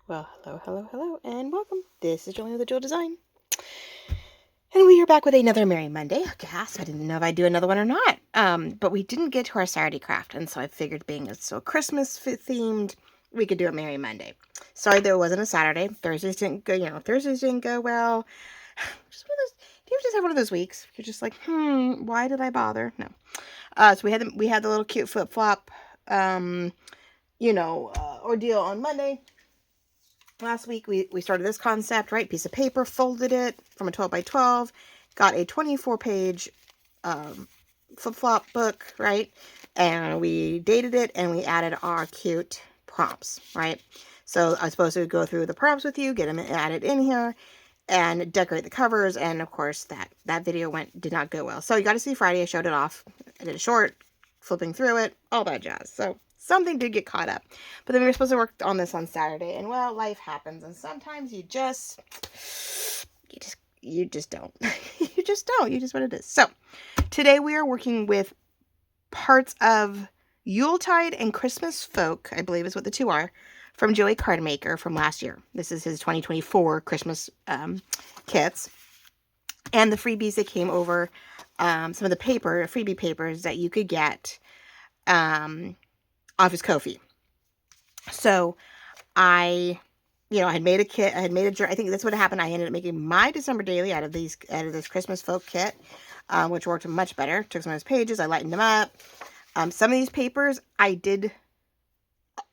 Well, hello, and welcome. This is Julie with the Jewel Design. And we are back with another Merry Monday. Gasp, I didn't know if I'd do another one or not. But we didn't get to our Saturday craft, and so I figured being it's so Christmas themed, we could do a Merry Monday. Sorry there wasn't a Saturday. Thursdays didn't go well. Just one of those, do you ever just have one of those weeks? You're just like, why did I bother? No. So we had the little cute flip-flop, ordeal on Monday. Last week, we started this concept, right? Piece of paper, folded it from a 12 by 12, got a 24-page flip-flop book, right? And we dated it, and we added our cute prompts, right? So I was supposed to go through the prompts with you, get them added in here, and decorate the covers. And, of course, that video did not go well. So you got to see Friday. I showed it off. I did a short, flipping through it, all that jazz. So something did get caught up. But then we were supposed to work on this on Saturday, and well, life happens, and sometimes you just don't. You just don't. You just what it is. So today we are working with parts of Yule-tide and Christmas folk, I believe is what the two are, from Joey Cardmaker from last year. This is his 2024 Christmas kits. And the freebies that came over, some of the freebie papers that you could get off his Ko-fi. So I had made a kit. I think that's what happened. I ended up making my December daily out of this Christmas folk kit, which worked much better. Took some of those pages, I lightened them up. Some of these papers I did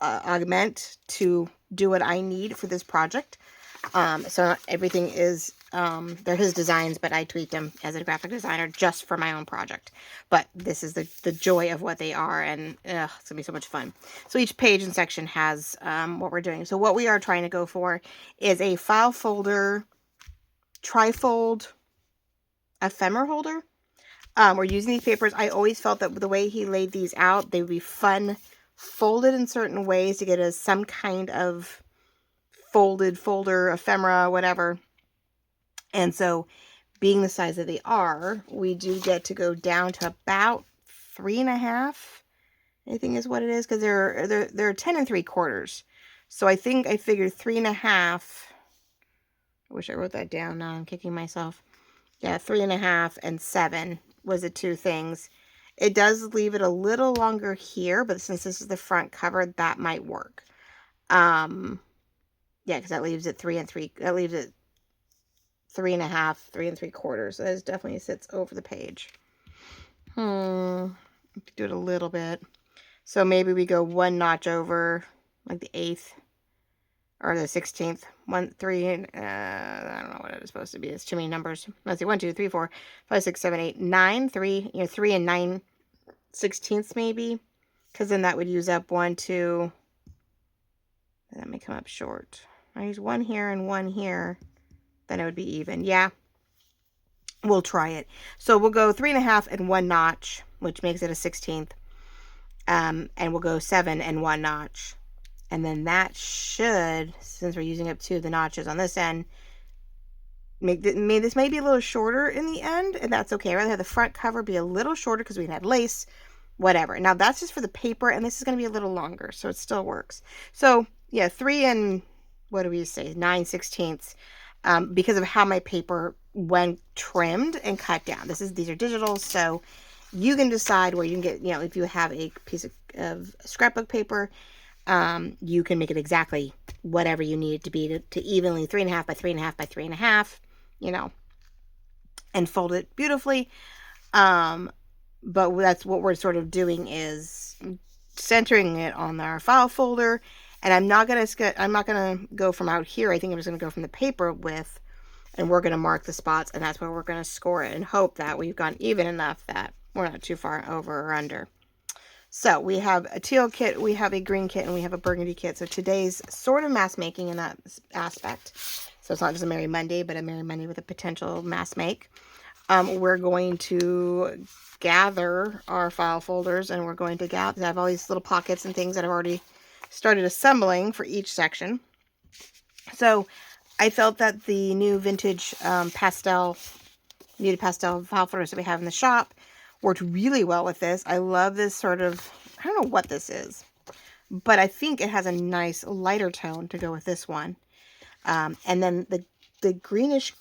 augment to do what I need for this project. So everything is, they're his designs, but I tweaked them as a graphic designer just for my own project. But this is the joy of what they are, and it's going to be so much fun. So each page and section has what we're doing. So what we are trying to go for is a file folder, trifold, ephemera holder. We're using these papers. I always felt that the way he laid these out, they would be fun, folded in certain ways to get us some kind of folded folder, ephemera, whatever. And so being the size that they are, we do get to go down to about 3.5, I think is what it is, because they're 10 3/4. So I think I figured 3.5. I wish I wrote that down. Now I'm kicking myself. Yeah, 3.5 and 7 was the two things. It does leave it a little longer here, but since this is the front cover, that might work. Yeah, because that leaves it 3 and 3. That leaves it 3.5, 3 3/4. So that definitely sits over the page. Do it a little bit. So maybe we go one notch over, like the 8th or the 16th. 1, 3. I don't know what it is supposed to be. It's too many numbers. Let's see. 1, 2, 3, 4, 5, 6, 7, 8, 9. 3. 3 and 9/16 maybe, because then that would use up 1, 2. That may come up short. I use 1 here and 1 here, then it would be even. Yeah, we'll try it. So we'll go 3.5 and 1 notch, which makes it a 16th. And we'll go 7 and 1 notch. And then that should, since we're using up 2 of the notches on this end, this may be a little shorter in the end, and that's okay. I'd rather have the front cover be a little shorter because we can add lace, whatever. Now that's just for the paper, and this is going to be a little longer, so it still works. So yeah, 3 and, what do we say, 9/16, because of how my paper when trimmed and cut down. These are digital, so you can decide where you can get, if you have a piece of scrapbook paper, you can make it exactly whatever you need it to be to evenly 3.5 by 3.5 by 3.5, and fold it beautifully. But that's what we're sort of doing, is centering it on our file folder. And I'm not gonna go from out here. I think I'm just gonna go from the paper width, and we're gonna mark the spots, and that's where we're gonna score it and hope that we've gone even enough that we're not too far over or under. So we have a teal kit, we have a green kit, and we have a burgundy kit. So today's sort of mask making in that aspect. So it's not just a Merry Monday, but a Merry Monday with a potential mask make. We're going to gather our file folders, and we're going to I have all these little pockets and things that I've already started assembling for each section. So I felt that the new vintage pastel file folders that we have in the shop worked really well with this. I love this sort of, I don't know what this is, but I think it has a nice lighter tone to go with this one. And then the greenish,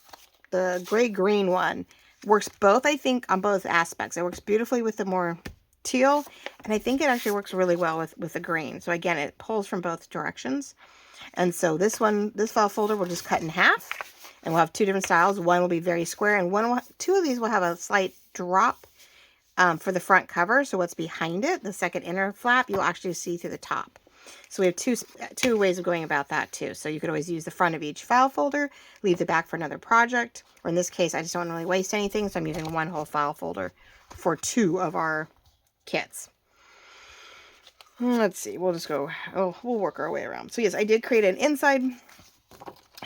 the gray-green one works both, I think, on both aspects. It works beautifully with the more teal, and I think it actually works really well with the green. So again, it pulls from both directions. And so this file folder will just cut in half, and we'll have two different styles. One will be very square, and two of these will have a slight drop for the front cover. So what's behind it, the second inner flap, you'll actually see through the top. So we have two ways of going about that too. So you could always use the front of each file folder, leave the back for another project. Or in this case, I just don't really waste anything, so I'm using one whole file folder for two of our kits. Let's see, we'll just go, we'll work our way around. So yes, I did create an inside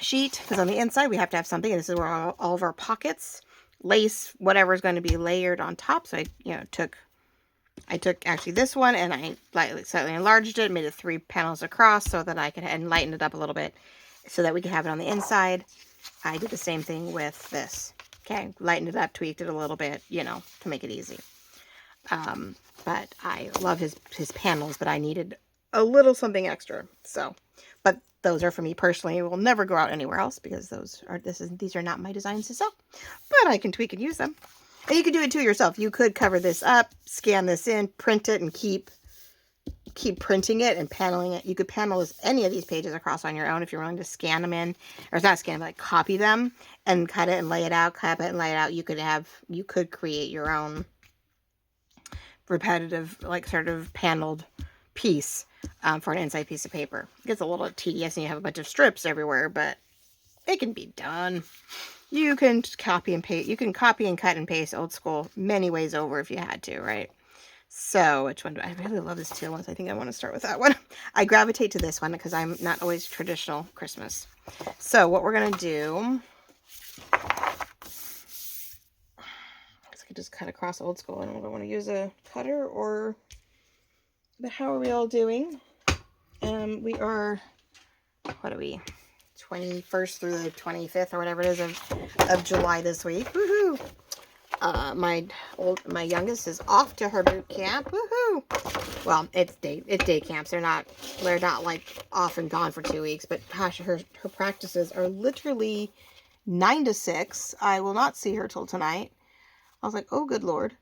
sheet, because on the inside we have to have something, and this is where all of our pockets, lace, whatever is going to be layered on top. So I took actually this one and I slightly enlarged it, made it 3 panels across so that I could, and lighten it up a little bit so that we could have it on the inside. I did the same thing with this. Okay, lightened it up, tweaked it a little bit, to make it easy. But I love his panels, but I needed a little something extra. So, but those are for me personally. It will never go out anywhere else because these are not my designs to sell. But I can tweak and use them. And you can do it too yourself. You could cover this up, scan this in, print it, and keep printing it and paneling it. You could panel any of these pages across on your own if you're willing to scan them in, or not scan, but like copy them and cut it and lay it out, cut it and lay it out. You could create your own repetitive, like sort of paneled piece for an inside piece of paper. It gets a little tedious and you have a bunch of strips everywhere, but it can be done. You can copy and paste. You can copy and cut and paste old school many ways over if you had to, right? So which one do I really love this teal one? So I think I want to start with that one. I gravitate to this one because I'm not always traditional Christmas. So what we're going to do, I could just cut across old school. I don't want to use a cutter but how are we all doing? We are, what are we? 21st through the 25th or whatever it is of July this week. Woohoo! My youngest is off to her boot camp. Woohoo! Well, it's day camps. They're not like off and gone for 2 weeks, but gosh, her practices are literally 9 to 6. I will not see her till tonight. I was like, oh good Lord.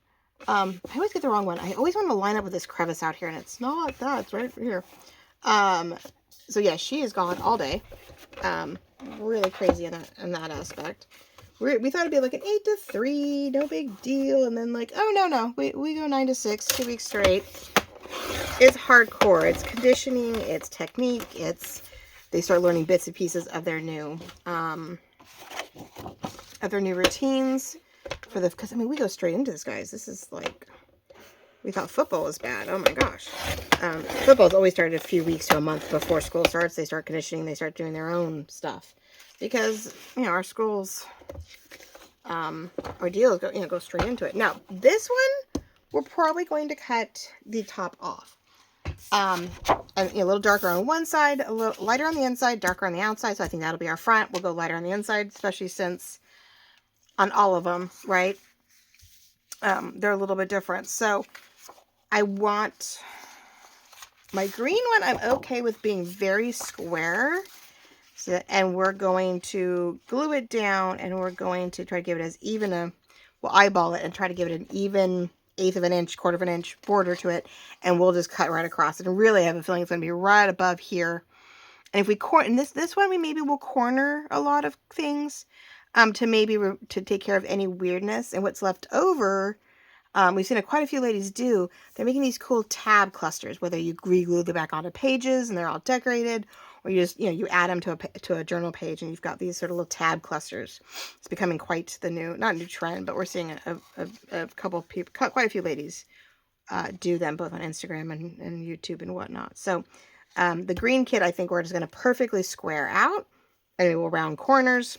I always get the wrong one. I always want to line up with this crevice out here, and it's not that. It's right here. So yeah, she is gone all day. Really crazy in that aspect. We thought it'd be like an 8 to 3, no big deal, and then like, oh no, we go 9 to 6, 2 weeks straight. It's hardcore. It's conditioning. It's technique. They start learning bits and pieces of their new routines because I mean we go straight into this, guys. This is like, we thought football was bad. Oh my gosh. Football's always started a few weeks to a month before school starts. They start conditioning. They start doing their own stuff. Because, our schools, ordeal is go straight into it. Now, this one, we're probably going to cut the top off. And a little darker on one side, a little lighter on the inside, darker on the outside. So I think that'll be our front. We'll go lighter on the inside, especially since on all of them, right? They're a little bit different. So I want my green one, I'm okay with being very square. So, and we're going to glue it down, and we're going to try to give it as even we'll eyeball it and try to give it an even 1/8 of an inch, 1/4 of an inch border to it. And we'll just cut right across it. And really, I have a feeling it's going to be right above here. And if we this one, we will corner a lot of things to take care of any weirdness. And what's left over, we've seen quite a few ladies do. They're making these cool tab clusters, whether you re-glue them back onto pages and they're all decorated, or you just, you add them to a journal page and you've got these sort of little tab clusters. It's becoming quite the not new trend, but we're seeing a couple of people, quite a few ladies do them both on Instagram and YouTube and whatnot. So the green kit, I think we're just going to perfectly square out, and we will round corners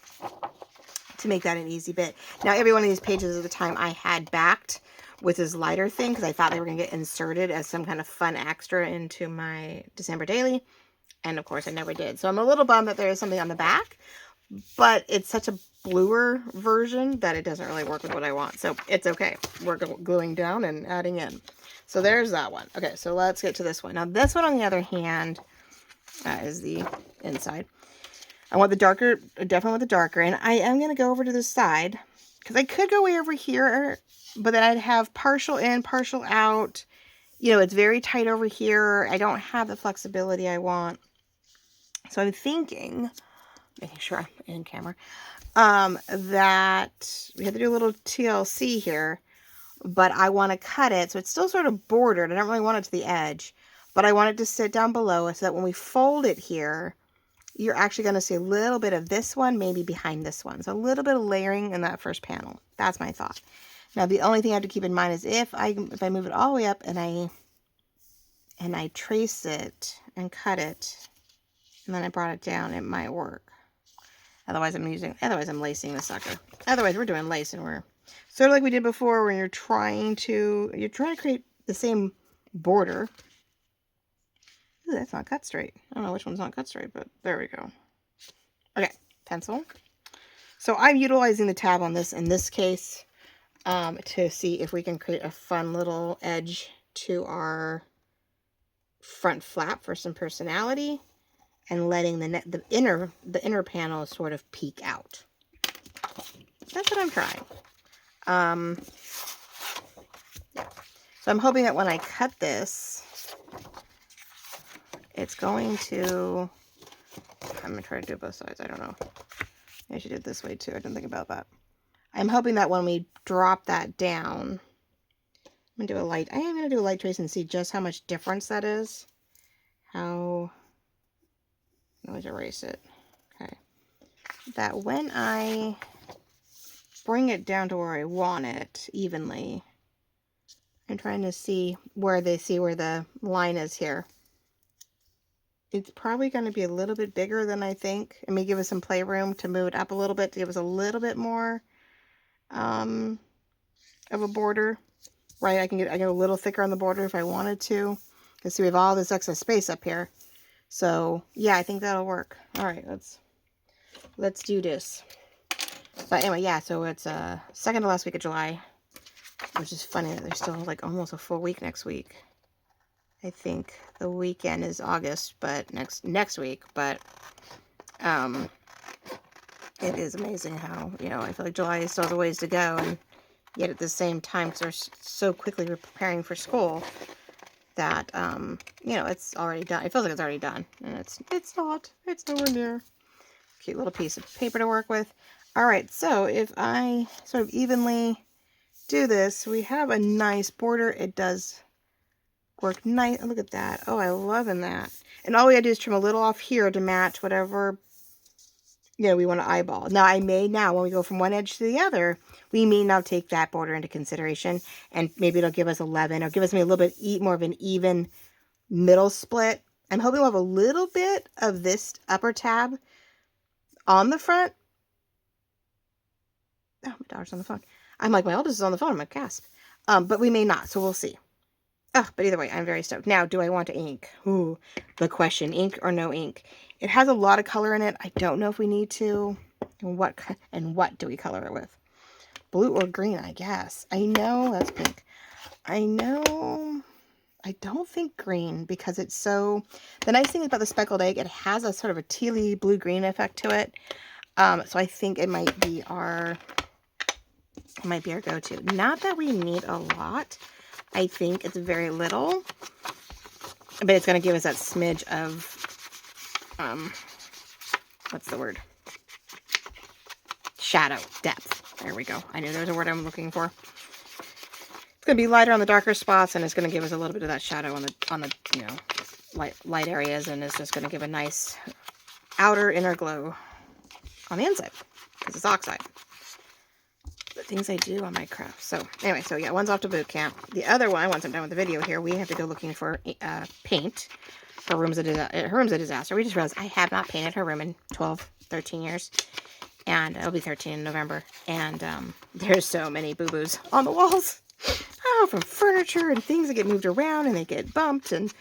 to make that an easy bit. Now, every one of these pages at the time I had backed with this lighter thing because I thought they were going to get inserted as some kind of fun extra into my December daily. And of course I never did. So I'm a little bummed that there is something on the back, but it's such a bluer version that it doesn't really work with what I want. So it's okay. We're gluing down and adding in. So there's that one. Okay, so let's get to this one. Now this one, on the other hand, is the inside. I want the darker, definitely want the darker. And I am going to go over to the side because I could go way over here, but then I'd have partial in, partial out. You know, it's very tight over here. I don't have the flexibility I want. So I'm thinking, making sure I'm in camera, that we have to do a little TLC here, but I want to cut it so it's still sort of bordered. I don't really want it to the edge, but I want it to sit down below so that when we fold it here, you're actually going to see a little bit of this one, maybe behind this one. So a little bit of layering in that first panel. That's my thought. Now, the only thing I have to keep in mind is if I move it all the way up and I trace it and cut it, and then I brought it down, it might work. Otherwise, I'm lacing the sucker. Otherwise, we're doing lace, and we're sort of like we did before when you're trying to create the same border. Ooh, that's not cut straight. I don't know which one's not cut straight, but there we go. Okay, pencil. So I'm utilizing the tab on this in this case to see if we can create a fun little edge to our front flap for some personality, and letting the inner panel sort of peek out. That's what I'm trying. Yeah. So I'm hoping that when I cut this, it's going to, I'm going to try to do both sides. I don't know. I should do it this way too. I didn't think about that. I'm hoping that when we drop that down, I am going to do a light trace and see just how much difference that is. Let's erase it. Okay. That when I bring it down to where I want it evenly, I'm trying to see where the line is here. It's probably going to be a little bit bigger than I think. It may give us some playroom to move it up a little bit to give us a little bit more of a border. Right, I get a little thicker on the border if I wanted to. Because see, we have all this excess space up here. So yeah, I think that'll work. All right, let's do this. But anyway, yeah. So it's second to last week of July, which is funny that there's still like almost a full week next week. I think the weekend is August, but next week. But it is amazing how, you know, I feel like July still has a ways to go, and yet at the same time, because we're so quickly preparing for school, that you know, it's already done. It feels like it's already done, and it's not. It's nowhere near. Cute little piece of paper to work with. All right, so if I sort of evenly do this, we have a nice border. It does work nice. Look at that. Oh, I love that. And all we gotta do is trim a little off here to match whatever, you know, we want to eyeball. Now, when we go from one edge to the other, we may now take that border into consideration, and maybe it'll give us 11 or give us maybe a little bit more of an even middle split. I'm hoping we'll have a little bit of this upper tab on the front. Oh, my daughter's on the phone. I'm like, my oldest is on the phone. I'm like, gasp. But we may not, so we'll see. Oh, but either way, I'm very stoked. Now, do I want to ink? Ooh, the question, ink or no ink? It has a lot of color in it. I don't know if we need to. And what do we color it with? Blue or green, I guess. I know, that's pink. I know, I don't think green, because it's so, the nice thing about the speckled egg, it has a sort of a tealy blue-green effect to it. So I think it might be our go-to. Not that we need a lot. I think it's very little, but it's going to give us that smidge of, what's the word? Shadow, depth. There we go. I knew there's a word I'm looking for. It's going to be lighter on the darker spots, and it's going to give us a little bit of that shadow on the you know, light areas, and it's just going to give a nice outer inner glow on the inside, because it's oxide. The things I do on my craft. So anyway, so yeah, one's off to boot camp. The other one, once I'm done with the video here, we have to go looking for paint. Her room's a disaster. We just realized I have not painted her room in 12, 13 years. And it'll be 13 in November. And there's so many boo-boos on the walls. Oh, from furniture and things that get moved around and they get bumped. And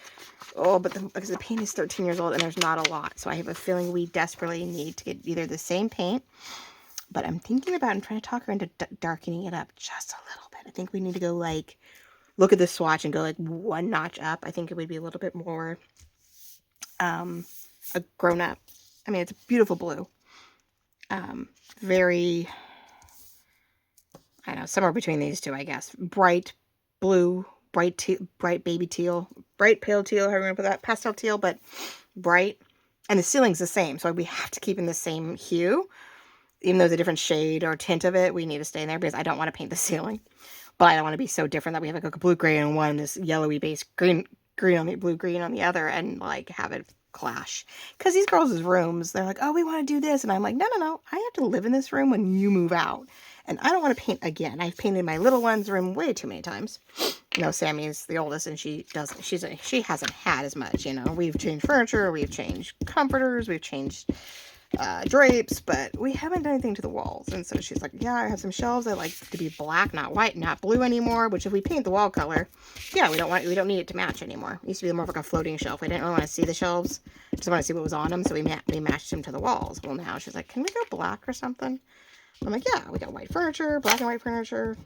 oh, but because the paint is 13 years old and there's not a lot. So I have a feeling we desperately need to get either the same paint. But I'm thinking about, I'm trying to talk her into darkening it up just a little bit. I think we need to go like look at this swatch and go like one notch up. I think it would be a little bit more a grown up. I mean, it's a beautiful blue. Very, I don't know, somewhere between these two, I guess. Bright blue, bright baby teal, bright pale teal, however you want to put that, pastel teal, but bright. And the ceiling's the same, so we have to keep in the same hue. Even though it's a different shade or tint of it, we need to stay in there because I don't want to paint the ceiling. But I don't want to be so different that we have like a blue gray on one, this yellowy base green on the blue green on the other, and like have it clash. Because these girls' rooms, they're like, oh, we want to do this, and I'm like, no, I have to live in this room when you move out, and I don't want to paint again. I've painted my little one's room way too many times. You know, Sammy's the oldest, and she hasn't had as much. You know, we've changed furniture, we've changed comforters, we've changed drapes, but we haven't done anything to the walls. And so she's like, yeah, I have some shelves I like to be black, not white, not blue anymore, which if we paint the wall color, yeah, we don't need it to match anymore. It used to be more of like a floating shelf. We didn't really want to see the shelves, just want to see what was on them, so we matched them to the walls. Well, now she's like, can we go black or something? I'm like, yeah, we got white furniture, black and white furniture,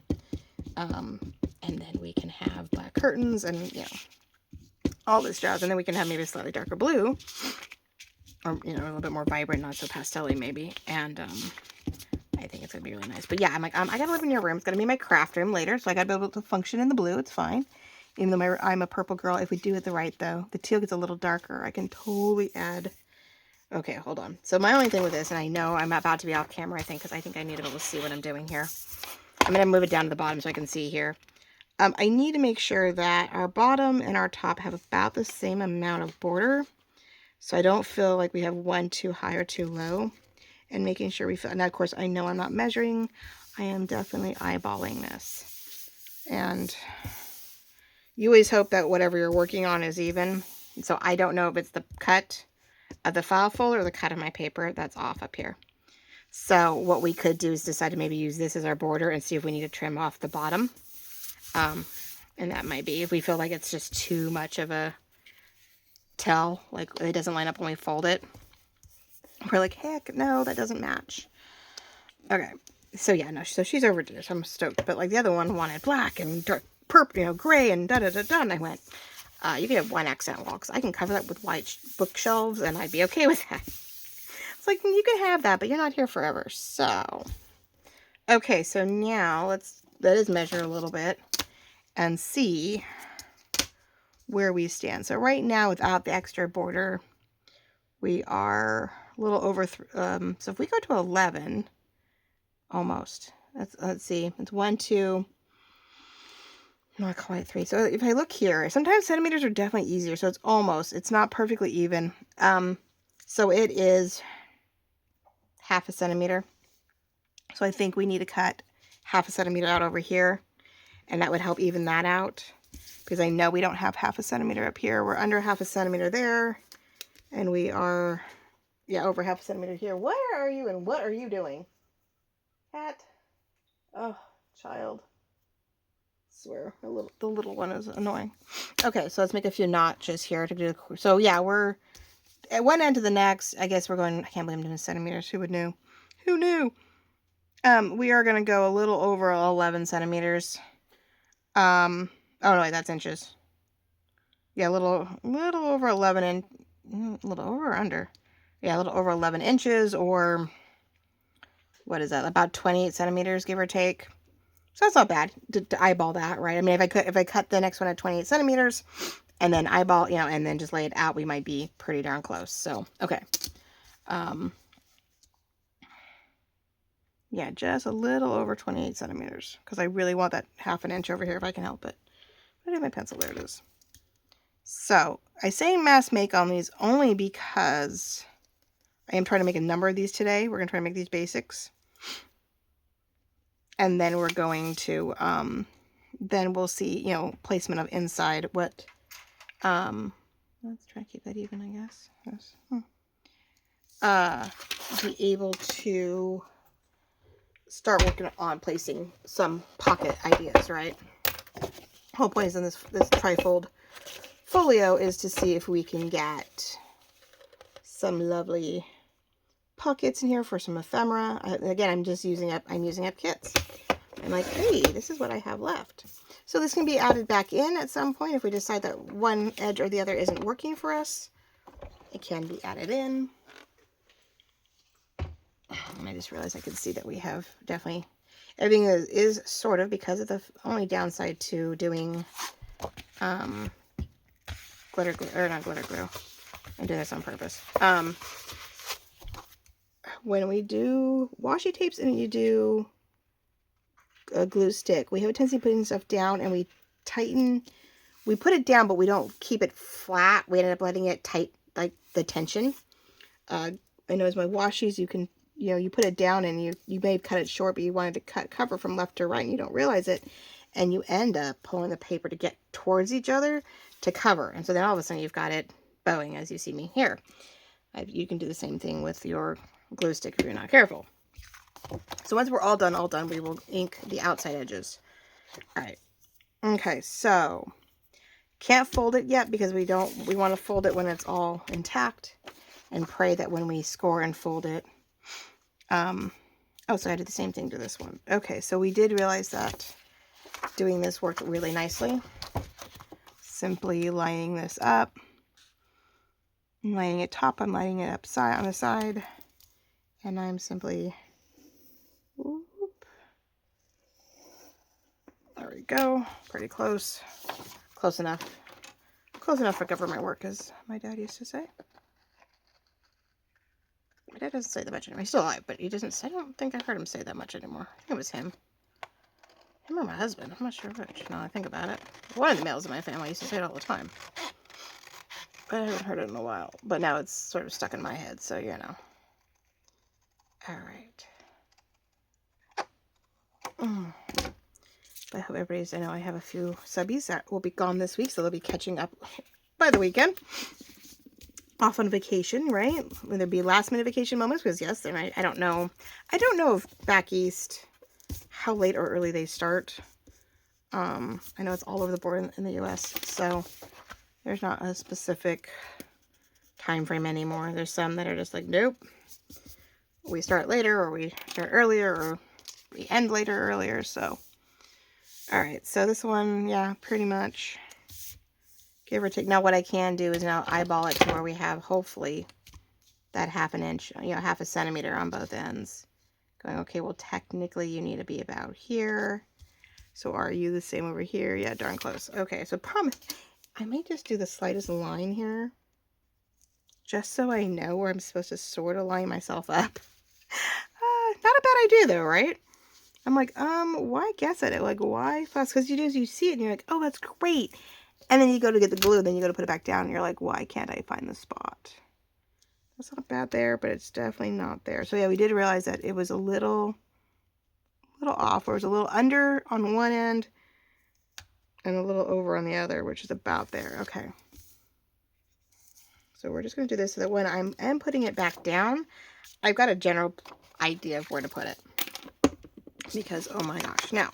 and then we can have black curtains and, you know, all this jazz, and then we can have maybe a slightly darker blue, or, you know, a little bit more vibrant, not so pastel-y maybe, and I think it's going to be really nice. But yeah, I'm like, I got to live in your room. It's going to be my craft room later, so I got to be able to function in the blue. It's fine. Even though I'm a purple girl, if we do it the right, though, the teal gets a little darker. I can totally add... Okay, hold on. So my only thing with this, and I know I'm about to be off camera, I think, because I think I need to be able to see what I'm doing here. I'm going to move it down to the bottom so I can see here. I need to make sure that our bottom and our top have about the same amount of border, so I don't feel like we have one too high or too low, and making sure we feel, and of course I know I'm not measuring, I am definitely eyeballing this, and you always hope that whatever you're working on is even, so I don't know if it's the cut of the file folder or the cut of my paper that's off up here. So what we could do is decide to maybe use this as our border and see if we need to trim off the bottom, and that might be if we feel like it's just too much of a tell, like it doesn't line up when we fold it. We're like, heck no, that doesn't match. Okay, so yeah, no, so she's over to this. I'm stoked. But like the other one wanted black and dark purple, you know, gray and da-da-da-da, and I went, you can have one accent wall, because I can cover that with white bookshelves, and I'd be okay with that. It's like, you can have that, but you're not here forever, so. Okay, so now let us measure a little bit and see where we stand. So right now, without the extra border, we are a little over, so if we go to 11, almost, let's see, it's 1, 2, not quite 3. So if I look here, sometimes centimeters are definitely easier, so it's not perfectly even. So it is half a centimeter. So I think we need to cut half a centimeter out over here, and that would help even that out, because I know we don't have half a centimeter up here. We're under half a centimeter there, and we are, yeah, over half a centimeter here. Where are you, and what are you doing? Cat. Oh, child. I swear, the little one is annoying. Okay, so let's make a few notches here to do. So yeah, we're at one end to the next. I guess we're going. I can't believe I'm doing centimeters. Who would know? Who knew? We are going to go a little over 11 centimeters. Oh no, wait, that's inches. Yeah, a little over 11 and a little over or under. Yeah, a little over 11 inches, or what is that? About 28 centimeters, give or take. So that's not bad to eyeball that, right? I mean, if I cut the next one at 28 centimeters and then eyeball, you know, and then just lay it out, we might be pretty darn close. So, okay. Yeah, just a little over 28 centimeters, because I really want that half an inch over here if I can help it. Where did my pencil? There it is. So I say mass make on these only because I am trying to make a number of these today. We're going to try to make these basics. And then we're going to, then we'll see, you know, placement of inside what, let's try to keep that even, I guess. Yes. Be able to start working on placing some pocket ideas, right? Whole point is in this trifold folio is to see if we can get some lovely pockets in here for some ephemera. Again, I'm using up kits. I'm like, hey, this is what I have left. So this can be added back in at some point if we decide that one edge or the other isn't working for us. It can be added in. And I just realized I could see that we have definitely, everything is sort of, because of the only downside to doing glitter glue, or not glitter glue. I'm doing this on purpose. When we do washi tapes and you do a glue stick, we have a tendency of putting stuff down and we tighten. We put it down, but we don't keep it flat. We end up letting it tight, like the tension. I know as my washies, you can, you know, you put it down and you may cut it short, but you wanted to cover from left to right and you don't realize it. And you end up pulling the paper to get towards each other to cover. And so then all of a sudden you've got it bowing as you see me here. You can do the same thing with your glue stick if you're not careful. So once we're all done, we will ink the outside edges. All right. Okay, so can't fold it yet because we want to fold it when it's all intact and pray that when we score and fold it. Oh, so I did the same thing to this one. Okay, so we did realize that doing this worked really nicely. Simply lining this up. I'm lining it top, I'm lining it up on the side. And I'm simply, whoop, there we go, pretty close, close enough for government work, as my dad used to say. My dad doesn't say that much anymore. He's still alive, but he doesn't, I don't think I've heard him say that much anymore. I think it was him or my husband, I'm not sure which, now I think about it. One of the males in my family used to say it all the time, but I haven't heard it in a while, but now it's sort of stuck in my head, so you know. All right. I hope everybody's, I know I have a few subbies that will be gone this week, so they'll be catching up by the weekend. Off on vacation, right? Will there be last minute vacation moments? Because yes, and I don't know. I don't know if back east, how late or early they start. I know it's all over the board in the US, so there's not a specific time frame anymore. There's some that are just like, nope. We start later, or we start earlier, or we end later or earlier, so. All right, so this one, yeah, pretty much, give or take. Now what I can do is now eyeball it to where we have, hopefully, that ½ inch, you know, ½ centimeter on both ends. Going, okay, well, technically you need to be about here. So are you the same over here? Yeah, darn close. Okay, so promise, I may just do the slightest line here, just so I know where I'm supposed to sort of line myself up. Not a bad idea though, right? I'm like, why guess at it? Like, why fuss? Because you see it and you're like, oh, that's great. And then you go to get the glue, then you go to put it back down and you're like, why can't I find the spot? That's not bad there, but it's definitely not there. So yeah, we did realize that it was a little off, or it was a little under on one end and a little over on the other, which is about there. Okay. So we're just going to do this so that when I am putting it back down, I've got a general idea of where to put it. Because, oh my gosh, now,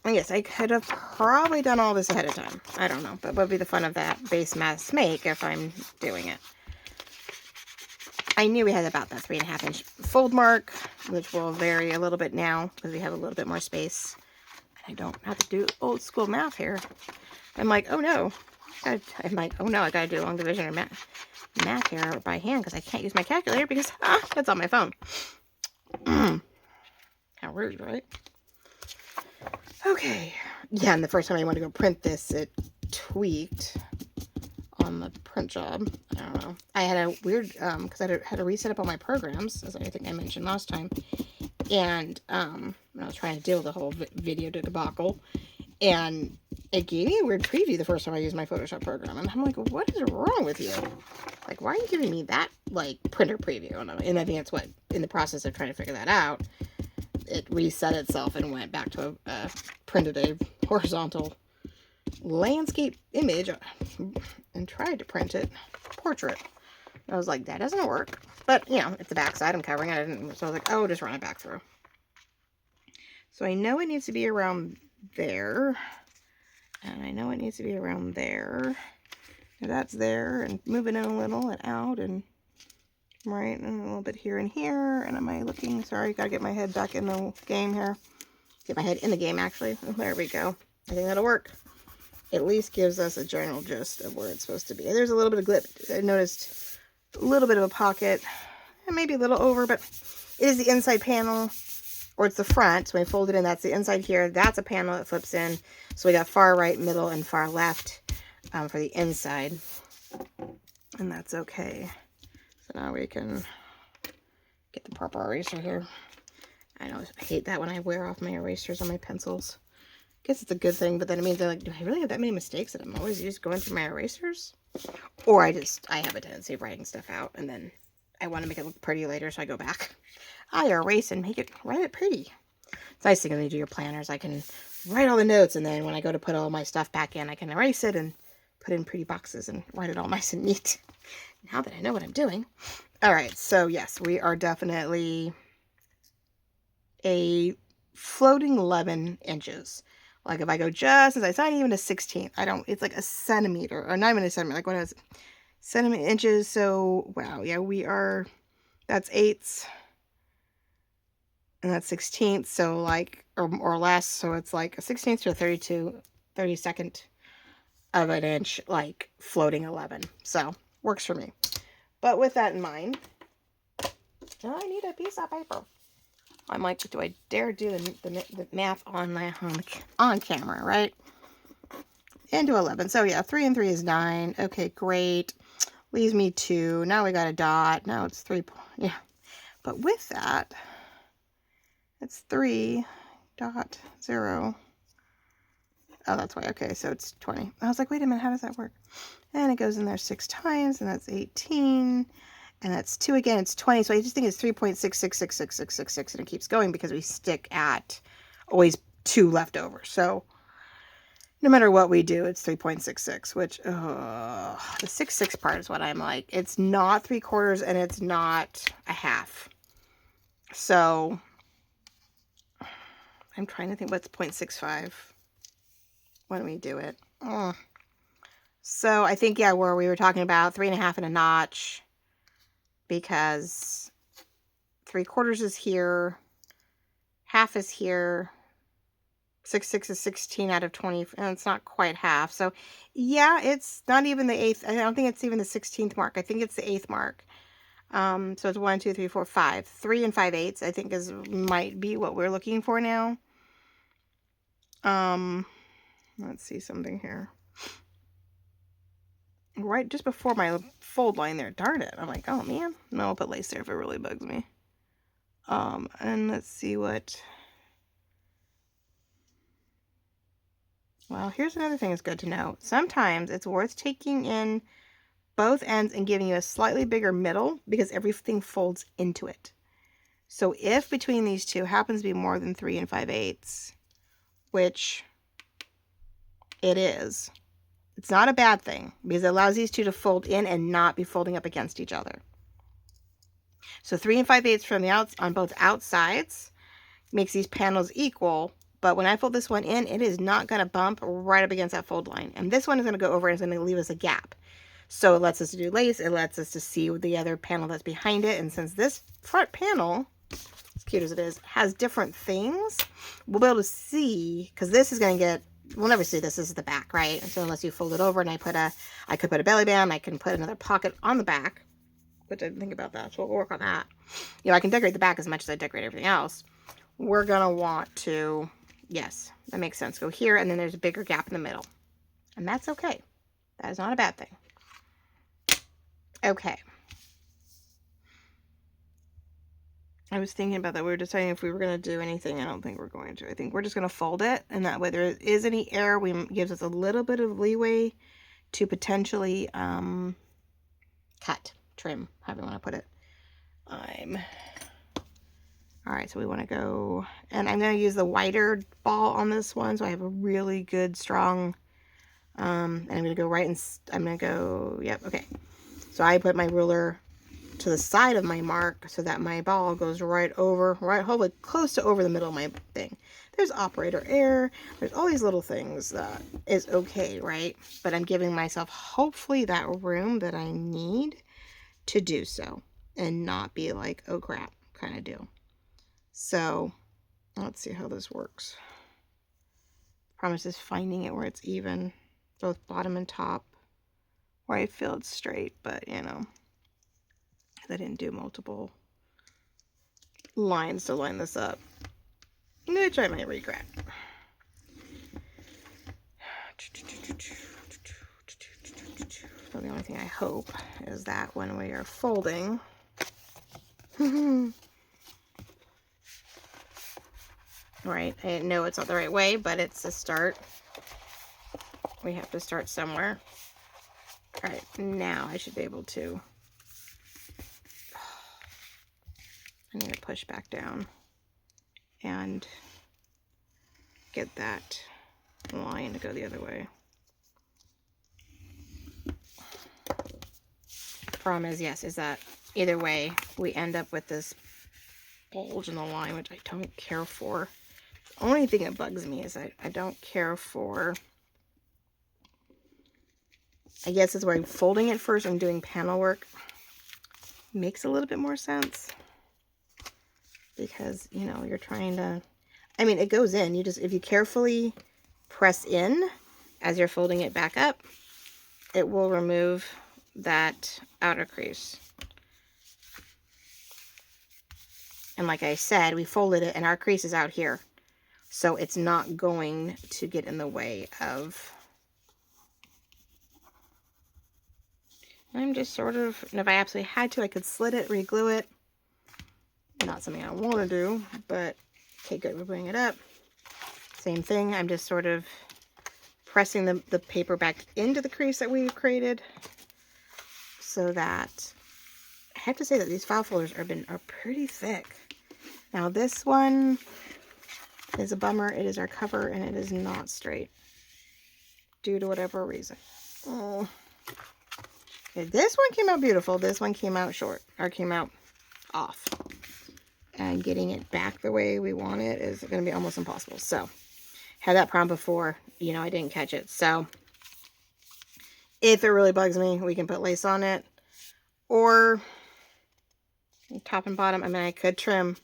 I guess I could have probably done all this ahead of time. I don't know, but what would be the fun of that base mass make if I'm doing it? I knew we had about that 3.5 inch fold mark, which will vary a little bit now because we have a little bit more space. I don't have to do old school math here. I'm like, oh no. I'm like, oh no, I gotta do long division or math here by hand because I can't use my calculator because that's on my phone. How rude, right? Okay. Yeah, and the first time I wanted to go print this, it tweaked on the print job. I don't know. I had a weird, because I had to reset up all my programs, as I think I mentioned last time. And I was trying to deal with the whole video debacle. And it gave me a weird preview the first time I used my Photoshop program. And I'm like, what is wrong with you? Like, why are you giving me that, like, printer preview? And I think it's what, in the process of trying to figure that out, it reset itself and went back to printed a horizontal landscape image and tried to print it portrait. And I was like, that doesn't work. But, you know, it's the back side. I'm covering it. So I was like, oh, just run it back through. So I know it needs to be around there. And I know it needs to be around there. And that's there. And moving in a little and out and right. And a little bit here and here. And am I looking? Sorry, gotta get my head back in the game here. Get my head in the game, actually. Oh, there we go. I think that'll work. At least gives us a general gist of where it's supposed to be. There's a little bit of glip. I noticed a little bit of a pocket, and maybe a little over, but it is the inside panel, or it's the front. So when I fold it in, that's the inside here. That's a panel that flips in. So we got far right, middle, and far left for the inside. And that's okay. So now we can get the proper eraser here. I always hate that when I wear off my erasers on my pencils. I guess it's a good thing, but then it means they're like, do I really have that many mistakes that I'm always just going through my erasers? Or I have a tendency of writing stuff out, and then I want to make it look pretty later, so I go back. I erase and write it pretty. It's nice thing when you do your planners. I can write all the notes, and then when I go to put all my stuff back in, I can erase it and put it in pretty boxes and write it all nice and neat. Now that I know what I'm doing. All right, so yes, we are definitely a floating 11 inches. Like if I go just as it's not even a 16th. It's like a centimeter, or not even a centimeter. Like what is it? Centimeter inches. So wow, yeah, that's eighths, and that's 16th. So like, or less. So it's like a 16th to a 32/32 of an inch, like floating 11. So works for me. But with that in mind, I need a piece of paper. I'm like, do I dare do the math on camera, right? Into 11. So yeah, 3 and 3 is 9. Okay, great. Leaves me 2. Now we got a dot. Now it's 3. Yeah. But with that, it's 3.0. Oh, that's why. Okay, so it's 20. I was like, wait a minute, how does that work? And it goes in there 6 times, and that's 18. And that's 2 again, it's 20. So I just think it's 3.66666666, and it keeps going because we stick at always 2 left over. So no matter what we do, it's 3.66, which, the 6 part is what I'm like. It's not 3/4 and it's not a half. So I'm trying to think what's 0.65 when we do it. So I think, yeah, where we were talking about 3.5 and a notch, because 3/4 is here, half is here, 6/6 is 16 out of 20, and it's not quite half. So yeah, it's not even the 8th. I don't think it's even the 16th mark. I think it's the 8th mark. So it's 1, 2, 3, 4, 5. 3 and 5/8, I think might be what we're looking for now. Let's see something here. Right just before my fold line there. Darn it. I'm like, oh man. No, I'll put lace there if it really bugs me. And let's see what. Well, here's another thing that's good to know. Sometimes it's worth taking in both ends and giving you a slightly bigger middle, because everything folds into it. So if between these two happens to be more than 3 and 5/8, which it is, it's not a bad thing, because it allows these two to fold in and not be folding up against each other. So 3 and 5/8 from the on both outsides makes these panels equal, but when I fold this one in, it is not going to bump right up against that fold line. And this one is going to go over and it's going to leave us a gap. So it lets us do lace, it lets us to see the other panel that's behind it. And since this front panel, as cute as it is, has different things, we'll be able to see, because this is going to get, we'll never see this is the back, right? So unless you fold it over, and I could put a belly band, I can put another pocket on the back, which I didn't think about that, so we'll work on that. You know, I can decorate the back as much as I decorate everything else. We're going to want to, yes, that makes sense, go here, and then there's a bigger gap in the middle. And that's okay. That is not a bad thing. Okay. I was thinking about that. We were deciding if we were going to do anything. I don't think we're going to. I think we're just going to fold it, and that way there is any error, gives us a little bit of leeway to potentially cut, trim, however you want to put it. All right, so we want to go, and I'm going to use the wider ball on this one, so I have a really good, strong, and I'm going to go right, and I'm going to go, yep, okay. So I put my ruler to the side of my mark so that my ball goes right over, hopefully close to over the middle of my thing. There's operator error. There's all these little things that is okay, right? But I'm giving myself hopefully that room that I need to do so and not be like, oh crap, kind of deal. So Let's see how this works. Promise is finding it where it's even, both bottom and top, where I feel it's straight, but you know, I didn't do multiple lines to line this up, which I might regret. So the only thing I hope is that when we are folding, right, I know it's not the right way, but it's a start. We have to start somewhere. All right, now I should be able to, I need to push back down and get that line to go the other way. Problem is, yes, is that either way we end up with this bulge in the line, which I don't care for. The only thing that bugs me is I don't care for, I guess it's where I'm folding it first and doing panel work makes a little bit more sense, because you know you're trying to, I mean, it goes in, you just, if you carefully press in as you're folding it back up, it will remove that outer crease. And like I said, we folded it and our crease is out here, so it's not going to get in the way of, I'm just sort of, and if I absolutely had to, I could slit it, re-glue it. Not something I want to do, but okay, good, we're bringing it up. Same thing, I'm just sort of pressing the paper back into the crease that we've created, so that, I have to say that these file folders are pretty thick. Now this one is a bummer. It is our cover and it is not straight due to whatever reason. Oh. Okay, this one came out beautiful. This one came out short, or came out off. And getting it back the way we want it is going to be almost impossible. So, had that problem before, you know, I didn't catch it. So, if it really bugs me, we can put lace on it. Or, top and bottom, I mean, I could trim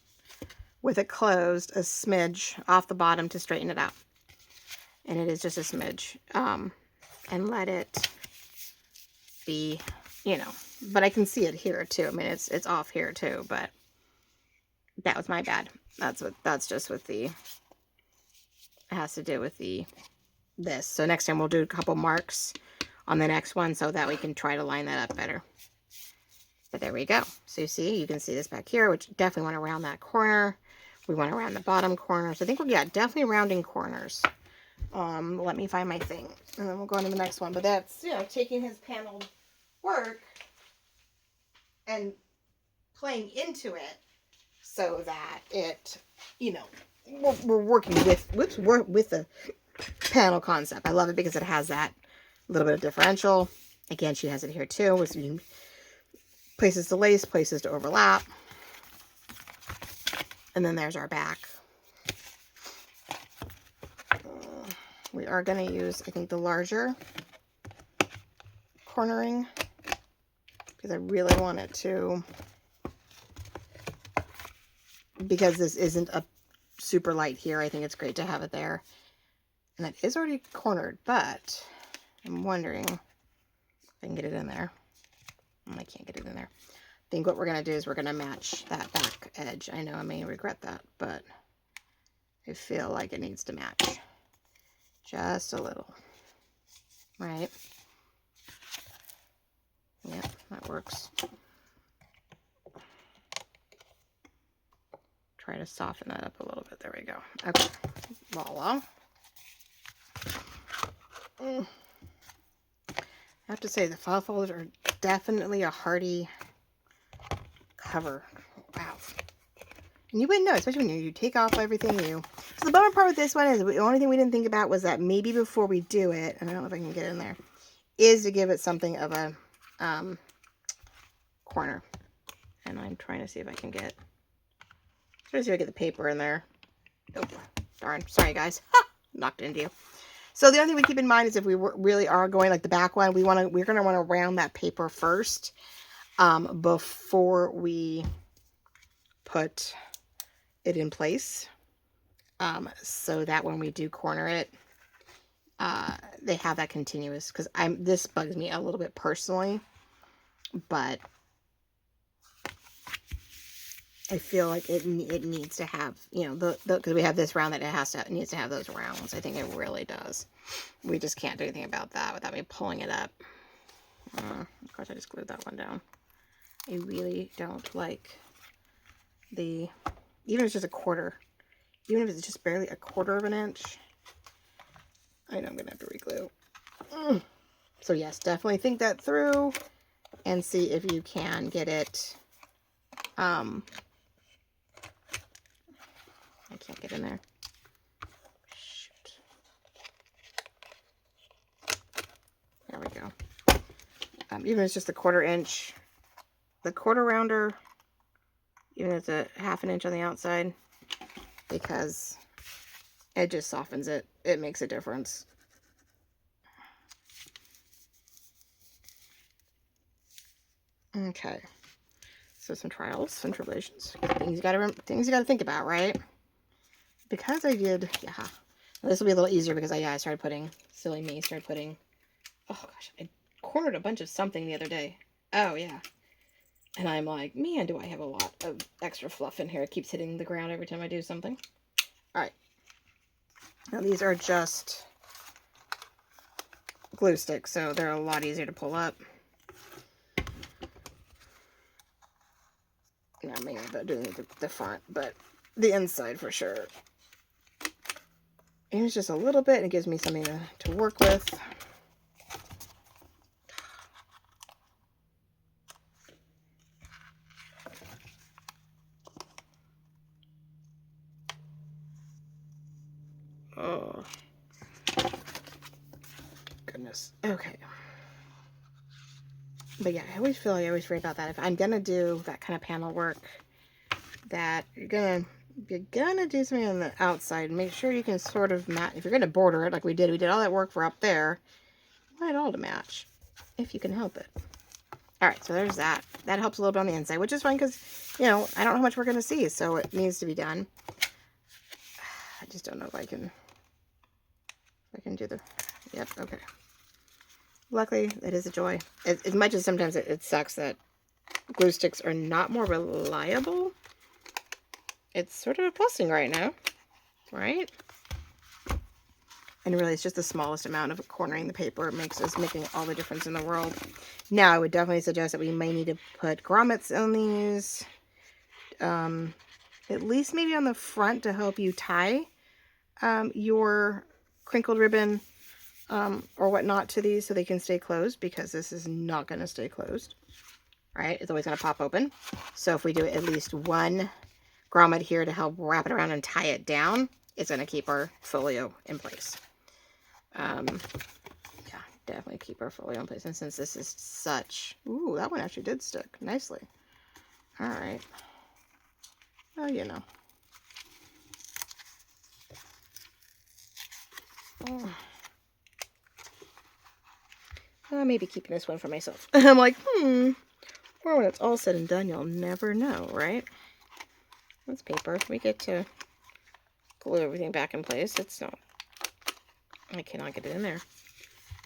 with it closed a smidge off the bottom to straighten it out. And it is just a smidge. And let it be, you know, but I can see it here too. I mean, it's off here too, but that was my bad. That's just with the, it has to do with this. So next time we'll do a couple marks on the next one so that we can try to line that up better. But there we go. So you can see this back here, which definitely went around that corner. We went around the bottom corner. So I think we're, yeah, definitely rounding corners. Let me find my thing and then we'll go on to the next one. But that's, you know, taking his paneled work and playing into it so that it, you know, we're working with, with the panel concept. I love it because it has that little bit of differential. Again, she has it here too, with places to lace, places to overlap. And then there's our back. We are going to use, I think, the larger cornering because I really want it to, because this isn't a super light here, I think it's great to have it there. And it is already cornered, but I'm wondering if I can get it in there. I can't get it in there. I think what we're going to do is we're going to match that back edge. I know I may regret that, but I feel like it needs to match. Just a little, right? Yep, that works. Try to soften that up a little bit. There we go. Okay, voila. I have to say the file folders are definitely a hardy cover. Wow. And you wouldn't know, especially when you take off everything new. So the bummer part with this one is the only thing we didn't think about was that maybe before we do it, and I don't know if I can get in there, is to give it something of a corner. And I'm trying to see if I can get, trying to see if I get the paper in there. Nope. Darn. Sorry, guys. Ha! Knocked into you. So the other thing we keep in mind is if we really are going like the back one, we're going to want to round that paper first before we put it in place. so that when we do corner it, they have that continuous, because this bugs me a little bit personally, but I feel like it needs to have, you know, because we have this round that it needs to have those rounds. I think it really does. We just can't do anything about that without me pulling it up. Of course, I just glued that one down. I really don't like even if it's just a quarter, even if it's just barely a quarter of an inch, I know I'm going to have to re-glue. So yes, definitely think that through and see if you can get it, I can't get in there. Shoot. There we go. Even if it's just a quarter inch, the quarter rounder, even if it's a half an inch on the outside, because it just softens it. It makes a difference. Okay. So some trials and tribulations. Things you gotta think about, right? Because I did, yeah. This will be a little easier because I started putting, silly me, oh gosh, I cornered a bunch of something the other day. Oh yeah. And I'm like, man, do I have a lot of extra fluff in here. It keeps hitting the ground every time I do something. All right. Now these are just glue sticks, so they're a lot easier to pull up. Not maybe about doing the front, but the inside for sure. And it's just a little bit, and it gives me something to work with. Oh, goodness. Okay. But yeah, I always worry about that. If I'm gonna do that kind of panel work, that you're gonna do something on the outside, make sure you can sort of match. If you're gonna border it like we did all that work for up there, you want it all to match if you can help it. All right, so there's that. That helps a little bit on the inside, which is fine because, you know, I don't know how much we're gonna see, so it needs to be done. I just don't know if I can do the, yep, okay. Luckily, it is a joy. As much as sometimes it sucks that glue sticks are not more reliable, it's sort of a blessing right now, right? And really, it's just the smallest amount of cornering the paper making all the difference in the world. Now, I would definitely suggest that we may need to put grommets on these, at least maybe on the front to help you tie your crinkled ribbon or whatnot to these so they can stay closed, because this is not going to stay closed, right? It's always going to pop open. So if we do at least one grommet here to help wrap it around and tie it down, it's going to keep our folio in place. Yeah, definitely keep our folio in place. And since this is such, ooh, that one actually did stick nicely. All right. Well, you know. Oh. Maybe keeping this one for myself. I'm like, or when it's all said and done, you'll never know, right? That's paper. We get to glue everything back in place. It's not, I cannot get it in there.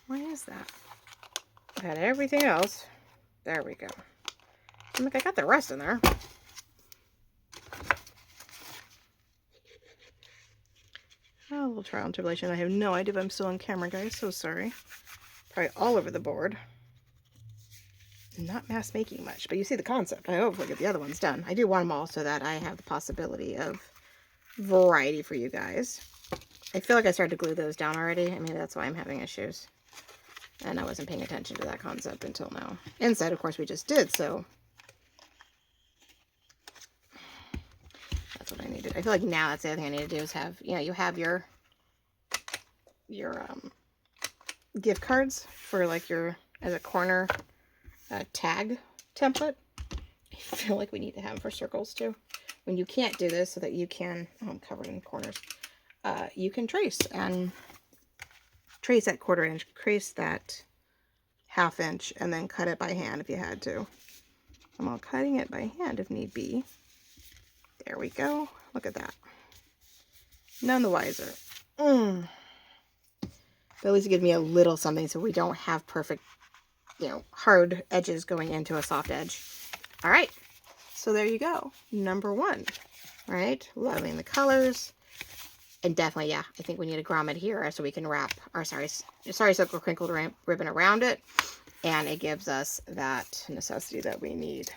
Why is that? I had everything else. There we go. I'm like, I got the rest in there. Oh, a little trial and tribulation. I have no idea if I'm still on camera, guys. So sorry. Probably all over the board. Not mass making much, but you see the concept. I hopefully get the other ones done. I do want them all so that I have the possibility of variety for you guys. I feel like I started to glue those down already. I mean, that's why I'm having issues. And I wasn't paying attention to that concept until now. Inside, of course, we just did, so that's what I needed. I feel like now that's the other thing I need to do is have, you know, you have your gift cards for like your, as a corner tag template. I feel like we need to have them for circles too. When you can't do this, so that you can, oh, I'm covered in corners, you can trace that quarter inch, trace that half inch, and then cut it by hand if you had to. I'm all cutting it by hand if need be. There we go. Look at that. None the wiser. But at least it gives me a little something so we don't have perfect, you know, hard edges going into a soft edge. All right. So there you go. Number 1. Right? Loving the colors. And definitely, yeah, I think we need a grommet here so we can wrap our sorry silk crinkled ribbon around it. And it gives us that necessity that we need.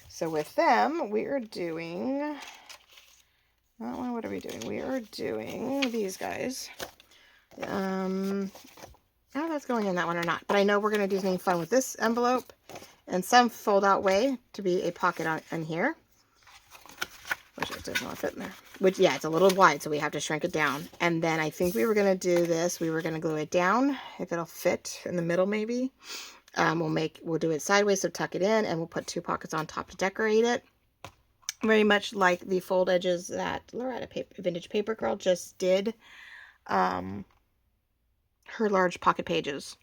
So with them, we are doing, what are we doing? We are doing these guys. I don't know if that's going in that one or not, but I know we're going to do something fun with this envelope and some fold out way to be a pocket on here. Which it does not fit in there. Which, yeah, it's a little wide, so we have to shrink it down. And then I think we were going to do this. We were going to glue it down, if it'll fit in the middle maybe. We'll do it sideways, so tuck it in, and we'll put 2 pockets on top to decorate it. Very much like the fold edges that Loretta Vintage Paper Girl just did. Her large pocket pages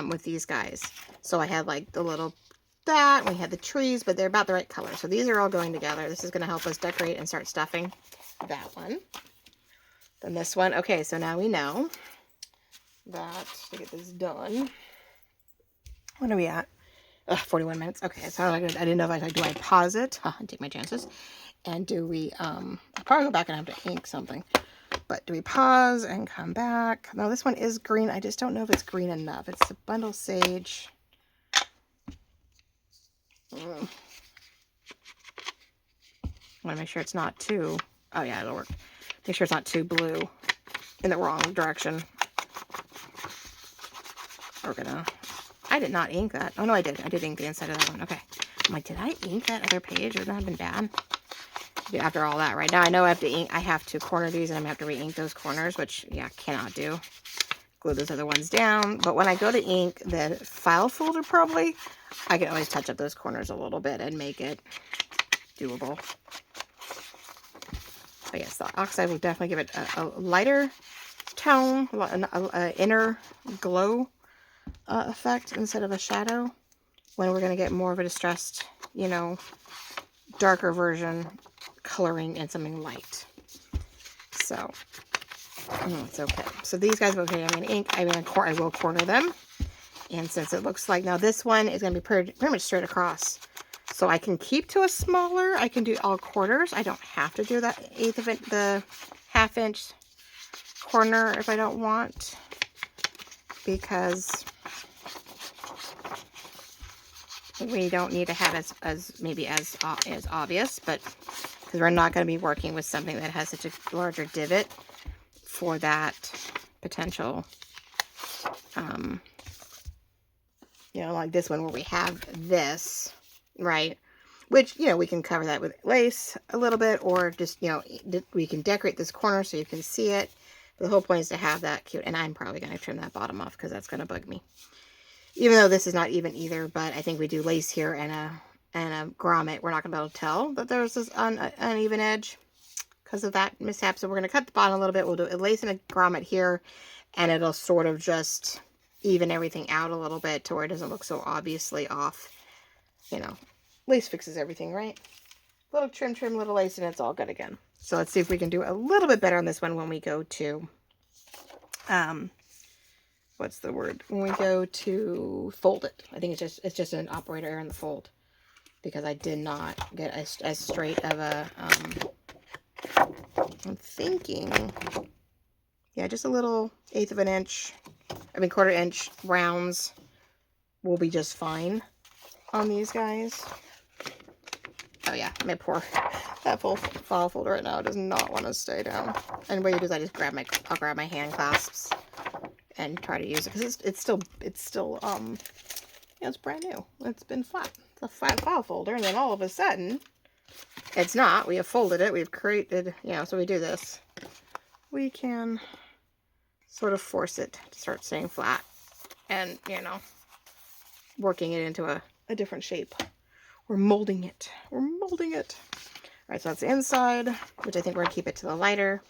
with these guys. So I had like the little that. We had the trees, but they're about the right color. So these are all going together. This is going to help us decorate and start stuffing that one. Then this one. Okay, so now we know that to get this done. What are we at? 41 minutes. Okay, so I didn't know if do I pause it and take my chances, and do we I'll probably go back and have to ink something. But do we pause and come back? No, this one is green. I just don't know if it's green enough. It's the bundle sage. I want to make sure it's not too, oh yeah, it'll work. Make sure it's not too blue in the wrong direction. I did not ink that. Oh no, I did. I did ink the inside of that one. Okay. I'm like, did I ink that other page? Would that have been bad? After all that, right now I know I have to corner these, and I'm going to have to re-ink those corners, which, yeah, cannot do. Glue those other ones down. But when I go to ink the file folder, probably, I can always touch up those corners a little bit and make it doable. But yes, the oxide will definitely give it a lighter tone, an inner glow effect instead of a shadow. When we're going to get more of a distressed, you know, darker version coloring in something light. So it's okay. So these guys, okay, I'm going to ink. I will corner them. And since it looks like now this one is going to be pretty much straight across, so I can keep to a smaller. I can do all quarters. I don't have to do that the 1/2 inch corner if I don't want, because we don't need to have as obvious, but because we're not going to be working with something that has such a larger divot for that potential, you know, like this one where we have this, right? Which, you know, we can cover that with lace a little bit, or just, you know, we can decorate this corner so you can see it. But the whole point is to have that cute, and I'm probably going to trim that bottom off because that's going to bug me. Even though this is not even either, but I think we do lace here and a grommet. We're not going to be able to tell that there's this uneven edge because of that mishap. So we're going to cut the bottom a little bit. We'll do a lace and a grommet here, and it'll sort of just even everything out a little bit to where it doesn't look so obviously off. You know, lace fixes everything, right? Little trim, little lace, and it's all good again. So let's see if we can do a little bit better on this one when we go to, what's the word? When we go to fold it. I think it's just an operator error in the fold, because I did not get as straight of a, I'm thinking, yeah, just a little 1/8 of an inch, 1/4 inch rounds will be just fine on these guys. Oh yeah, my poor, that full file folder right now does not want to stay down. And what I do is I just I'll grab my hand clasps and try to use it, because it's still, it's brand new. It's been flat. It's a flat file folder, and then all of a sudden, it's not. We have folded it. We've created, you know, so we do this. We can sort of force it to start staying flat, and, you know, working it into a different shape. We're molding it. We're molding it. All right, so that's the inside, which I think we're going to keep it to the lighter.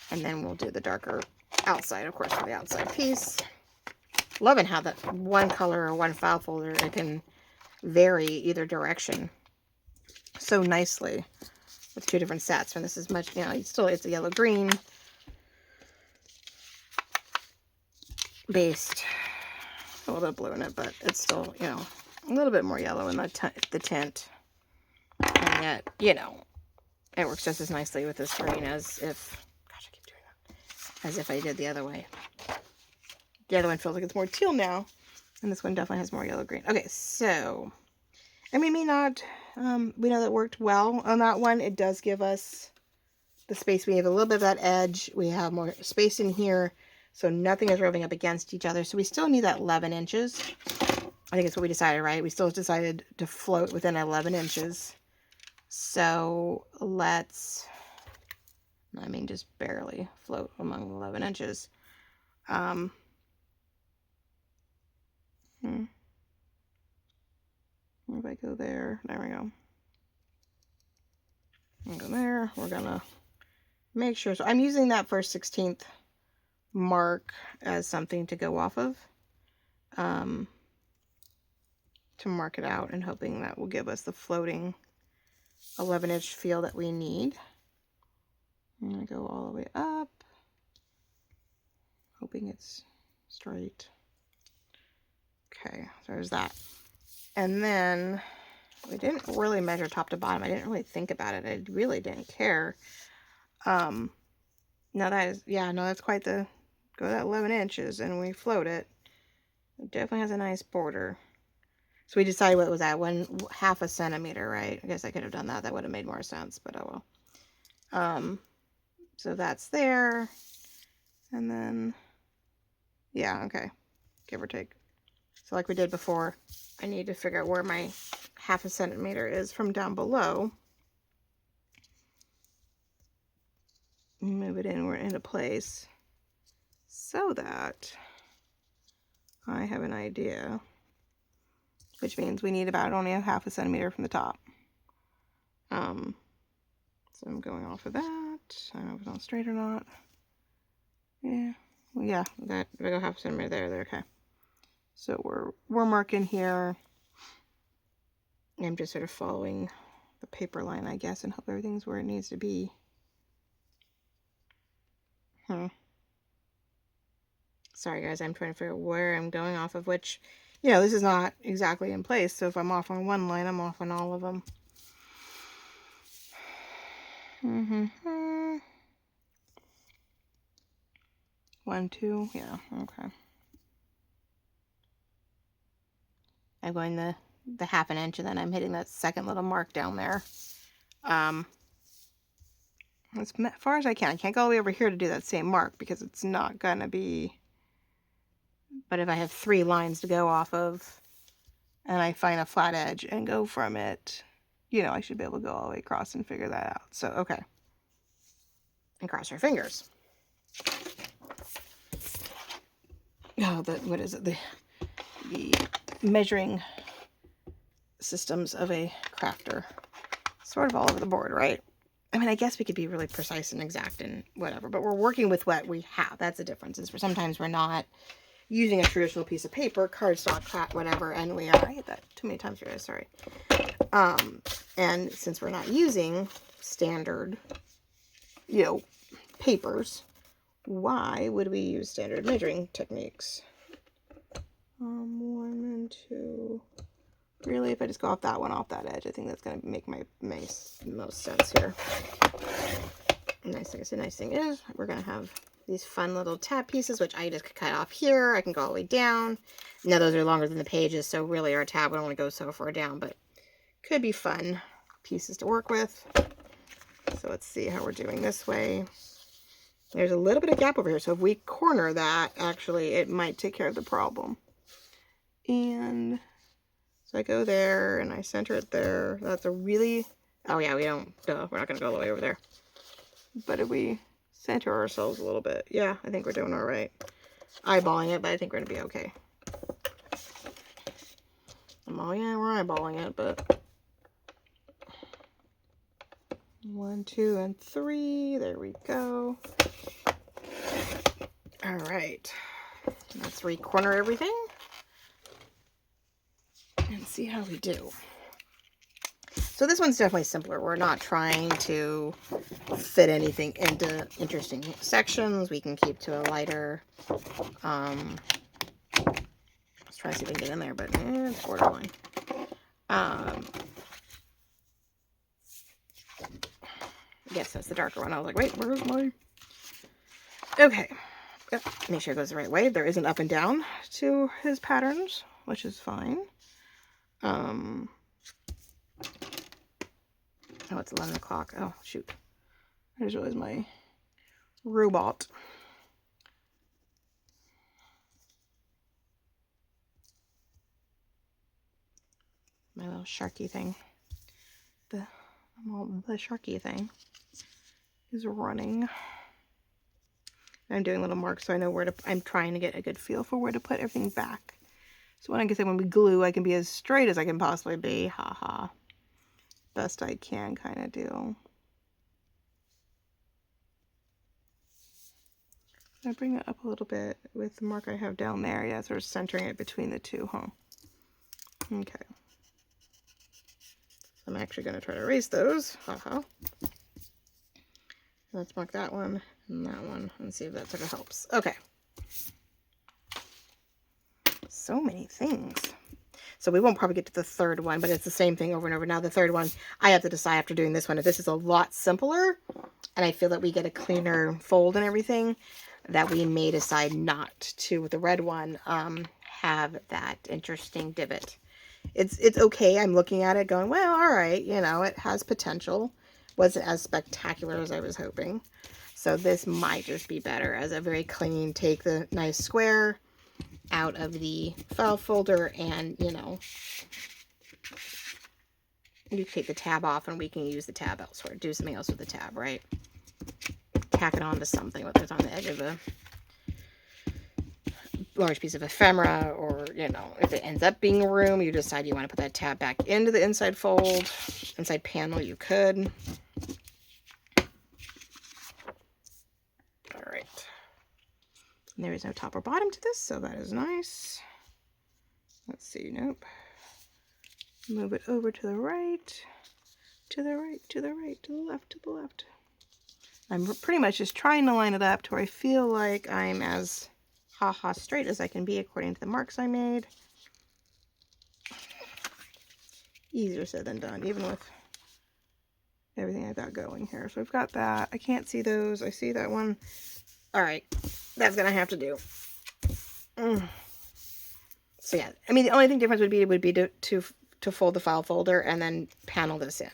And then we'll do the darker outside, of course, for the outside piece. Loving how that one color or one file folder, it can vary either direction so nicely. with 2 different sets. And this is much, you know, it's a yellow green based, a little bit of blue in it, but it's still, you know, a little bit more yellow in the tint. And yet, you know, it works just as nicely with this green as if, gosh, I keep doing that, as if I did the other way. The other one feels like it's more teal now, and this one definitely has more yellow green. Okay, so, and we may not, we know that worked well on that one. It does give us the space. We have a little bit of that edge. We have more space in here, so nothing is rubbing up against each other. So we still need that 11 inches. I think it's what we decided, right? We still decided to float within 11 inches. So let's, I mean, just barely float among 11 inches. If I go there, there we go. And go there. We're gonna make sure. So I'm using that first 16th mark as something to go off of, to mark it out, and hoping that will give us the floating 11-inch feel that we need. I'm gonna go all the way up, hoping it's straight. Okay, so there's that. And then we didn't really measure top to bottom. I didn't really think about it. I really didn't care. No, that is, yeah, no, that's quite the, go that 11 inches and we float it. It definitely has a nice border. So we decided what was that, 1/2 centimeter, right? I guess I could have done that. That would have made more sense, but oh well. So that's there. And then, yeah, okay, give or take. So like we did before, I need to figure out where my 1/2 centimeter is from down below. Move it into place so that I have an idea, which means we need about only 1/2 centimeter from the top. So I'm going off of that. I don't know if it's on straight or not. Yeah, well, yeah, that, if I go 1/2 centimeter there, okay. So we're marking here. I'm just sort of following the paper line, I guess, and hope everything's where it needs to be. Sorry guys, I'm trying to figure out where I'm going off of, which, you know, this is not exactly in place, so if I'm off on one line, I'm off on all of them. 1, 2, yeah, okay. I'm going the 1/2 inch, and then I'm hitting that second little mark down there. As far as I can. I can't go all the way over here to do that same mark because it's not gonna be, but if I have 3 lines to go off of and I find a flat edge and go from it, you know, I should be able to go all the way across and figure that out. So, okay. And cross your fingers. Oh, what is it? The measuring systems of a crafter. Sort of all over the board, right? I mean, I guess we could be really precise and exact and whatever, but we're working with what we have. That's the difference. Is sometimes we're not using a traditional piece of paper, cardstock, whatever, and we are, I hit that too many times for you, sorry. And since we're not using standard, you know, papers, why would we use standard measuring techniques? 1 and 2. Really, if I just go off that one, off that edge, I think that's going to make my most sense here. Nice thing is, we're going to have these fun little tab pieces, which I just cut off here. I can go all the way down. Now those are longer than the pages, so really our tab would only go so far down, but could be fun pieces to work with. So let's see how we're doing this way. There's a little bit of gap over here, so if we corner that, actually, it might take care of the problem. And so I go there, and I center it there. That's a really, oh yeah, we're not going to go all the way over there. But if we center ourselves a little bit, yeah, I think we're doing all right. Eyeballing it, but I think we're going to be okay. Oh yeah, we're eyeballing it, but 1, 2, and 3, there we go. All right, let's re-corner everything and see how we do. So this one's definitely simpler. We're not trying to fit anything into interesting sections. We can keep to a lighter, let's try to see if we can get in there, but it's borderline. Yes, that's the darker one. I was like, wait, where's my... Okay. Yep. Make sure it goes the right way. There is an up and down to his patterns, which is fine. Oh, it's 11 o'clock. Oh, shoot. I just realized my robot. My little sharky thing. The sharky thing is running. I'm doing little marks so I know where to... I'm trying to get a good feel for where to put everything back. So when I can say when we glue, I can be as straight as I can possibly be. Haha. Best I can kind of do. I bring it up a little bit with the mark I have down there. Yeah, sort of centering it between the two, huh? Okay. I'm actually going to try to erase those. Haha. Let's mark that one and see if that sort of helps. Okay. So many things. So we won't probably get to the third one, but it's the same thing over and over. Now the third one, I have to decide after doing this one if this is a lot simpler and I feel that we get a cleaner fold and everything, that we may decide not to, with the red one, have that interesting divot. It's okay. I'm looking at it going, well, all right, you know, it has potential. Wasn't as spectacular as I was hoping. So this might just be better as a very clean, take the nice square out of the file folder and, you know, you take the tab off and we can use the tab elsewhere. Do something else with the tab, right? Tack it onto something, whether it's on the edge of a large piece of ephemera, or, you know, if it ends up being a room, you decide you want to put that tab back into the inside fold, inside panel, you could. All right. And there is no top or bottom to this, so that is nice. Let's see, nope. Move it over to the right, to the right, to the right, to the left, to the left. I'm pretty much just trying to line it up to where I feel like I'm as straight as I can be according to the marks I made. Easier said than done, even with everything I've got going here. So I've got that. I can't see those. I see that one. All right, that's gonna have to do. So yeah, I mean, the only thing difference would be to fold the file folder and then panel this in.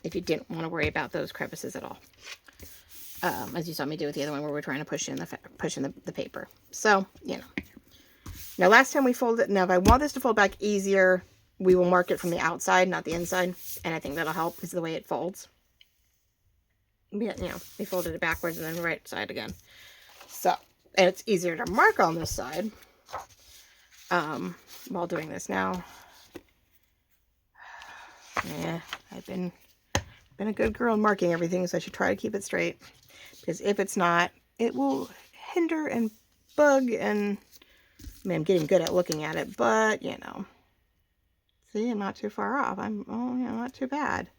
If you didn't want to worry about those crevices at all. As you saw me do with the other one where we're trying to push in the paper. So, you know. Now, last time we folded it, now if I want this to fold back easier, we will mark it from the outside, not the inside. And I think that'll help because of the way it folds. Yeah, you know, we folded it backwards and then right side again. So, and it's easier to mark on this side while doing this now. Yeah, I've been a good girl in marking everything, so I should try to keep it straight. Because if it's not, it will hinder and bug, and I mean, I'm getting good at looking at it, but, you know. See, I'm not too far off. Oh, you know, not too bad.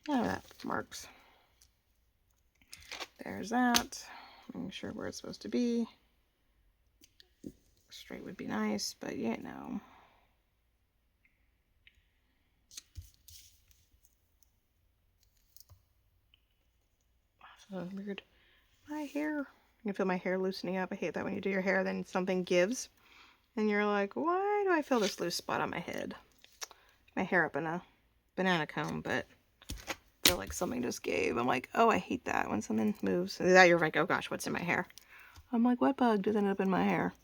Oh, that marks. There's that. Making sure where it's supposed to be. Straight would be nice, but you know. So weird. My hair. You can feel my hair loosening up. I hate that when you do your hair, then something gives. And you're like, why do I feel this loose spot on my head? My hair up in a banana comb, but I feel like something just gave. I'm like, oh, I hate that when something moves. And that you're like, oh gosh, what's in my hair? I'm like, what bug did end up in my hair?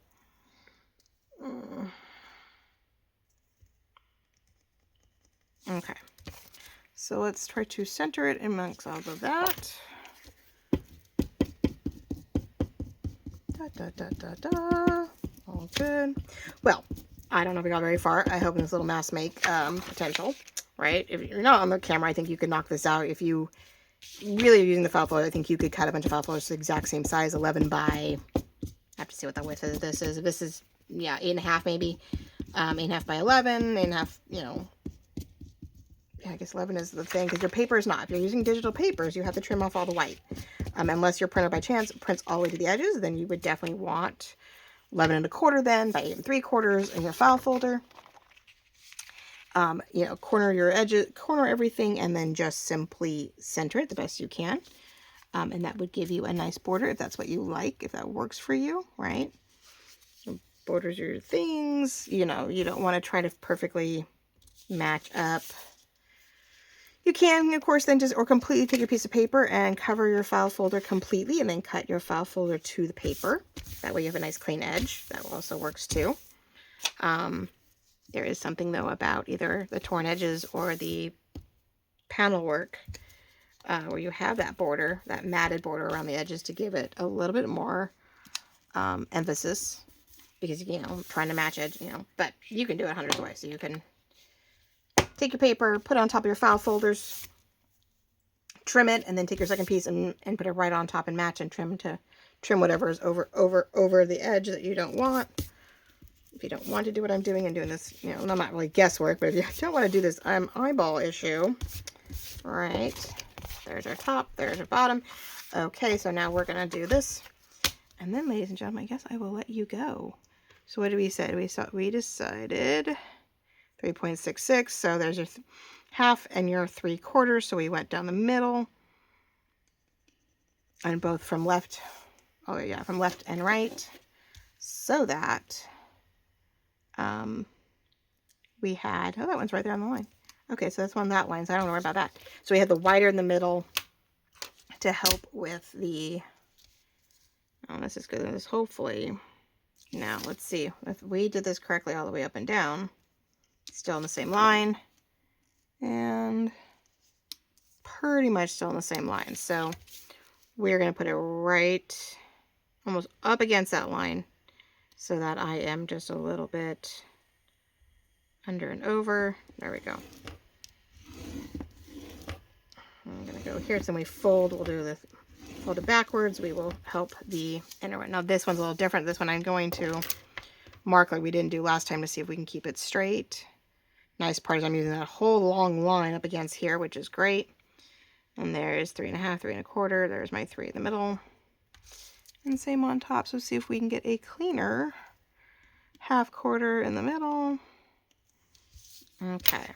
Okay. So let's try to center it amongst all of that. All good. Well, I don't know if we got very far. I hope in this little mask make potential, right? If you're not on the camera, I think you can knock this out if you really using the file folder, I think you could cut a bunch of file folders the exact same size, 11 by, I have to see what the width of this is. If this is, yeah, 8.5 maybe, 8.5 by 11, 8.5, you know, yeah, I guess 11 is the thing, because your paper is not. If you're using digital papers, you have to trim off all the white. Unless your printer by chance prints all the way to the edges, then you would definitely want 11 1/4 then by 8 3/4 in your file folder. You know, corner your edges, corner everything, and then just simply center it the best you can. And that would give you a nice border if that's what you like, if that works for you, right? So borders your things, you know, you don't want to try to perfectly match up. You can, of course, then just, or completely take your piece of paper and cover your file folder completely and then cut your file folder to the paper. That way you have a nice clean edge. That also works too. There is something, though, about either the torn edges or the panel work where you have that border, that matted border around the edges to give it a little bit more emphasis because, you know, trying to match edge, you know, but you can do it hundreds of ways. So you can take your paper, put it on top of your file folders, trim it, and then take your second piece and put it right on top and match and trim whatever is over the edge that you don't want. If you don't want to do what I'm doing and doing this, you know, I'm not really guesswork, but if you don't want to do this eyeball issue, right, there's our top, there's our bottom. Okay, so now we're going to do this. And then, ladies and gentlemen, I guess I will let you go. So what did we say? We decided 3.66, so there's your half and your 3/4, so we went down the middle. And both from left, oh yeah, from left and right, so that we had, oh, that one's right there on the line. Okay, so that's on that line, so I don't worry about that. So we had the wider in the middle to help with the, oh, let's just go through this, hopefully. Now, let's see, if we did this correctly all the way up and down, still on the same line, and pretty much still on the same line. So we're going to put it right almost up against that line so that I am just a little bit under and over. There we go. I'm going to go here. So when we fold, we'll do this. Fold it backwards. We will help the inner one. Now this one's a little different. This one I'm going to mark like we didn't do last time to see if we can keep it straight. Nice part is I'm using that whole long line up against here, which is great. And there's 3.5, 3.25. There's my 3 in the middle. And same on top. So see if we can get a cleaner 1/2 in the middle. Okay.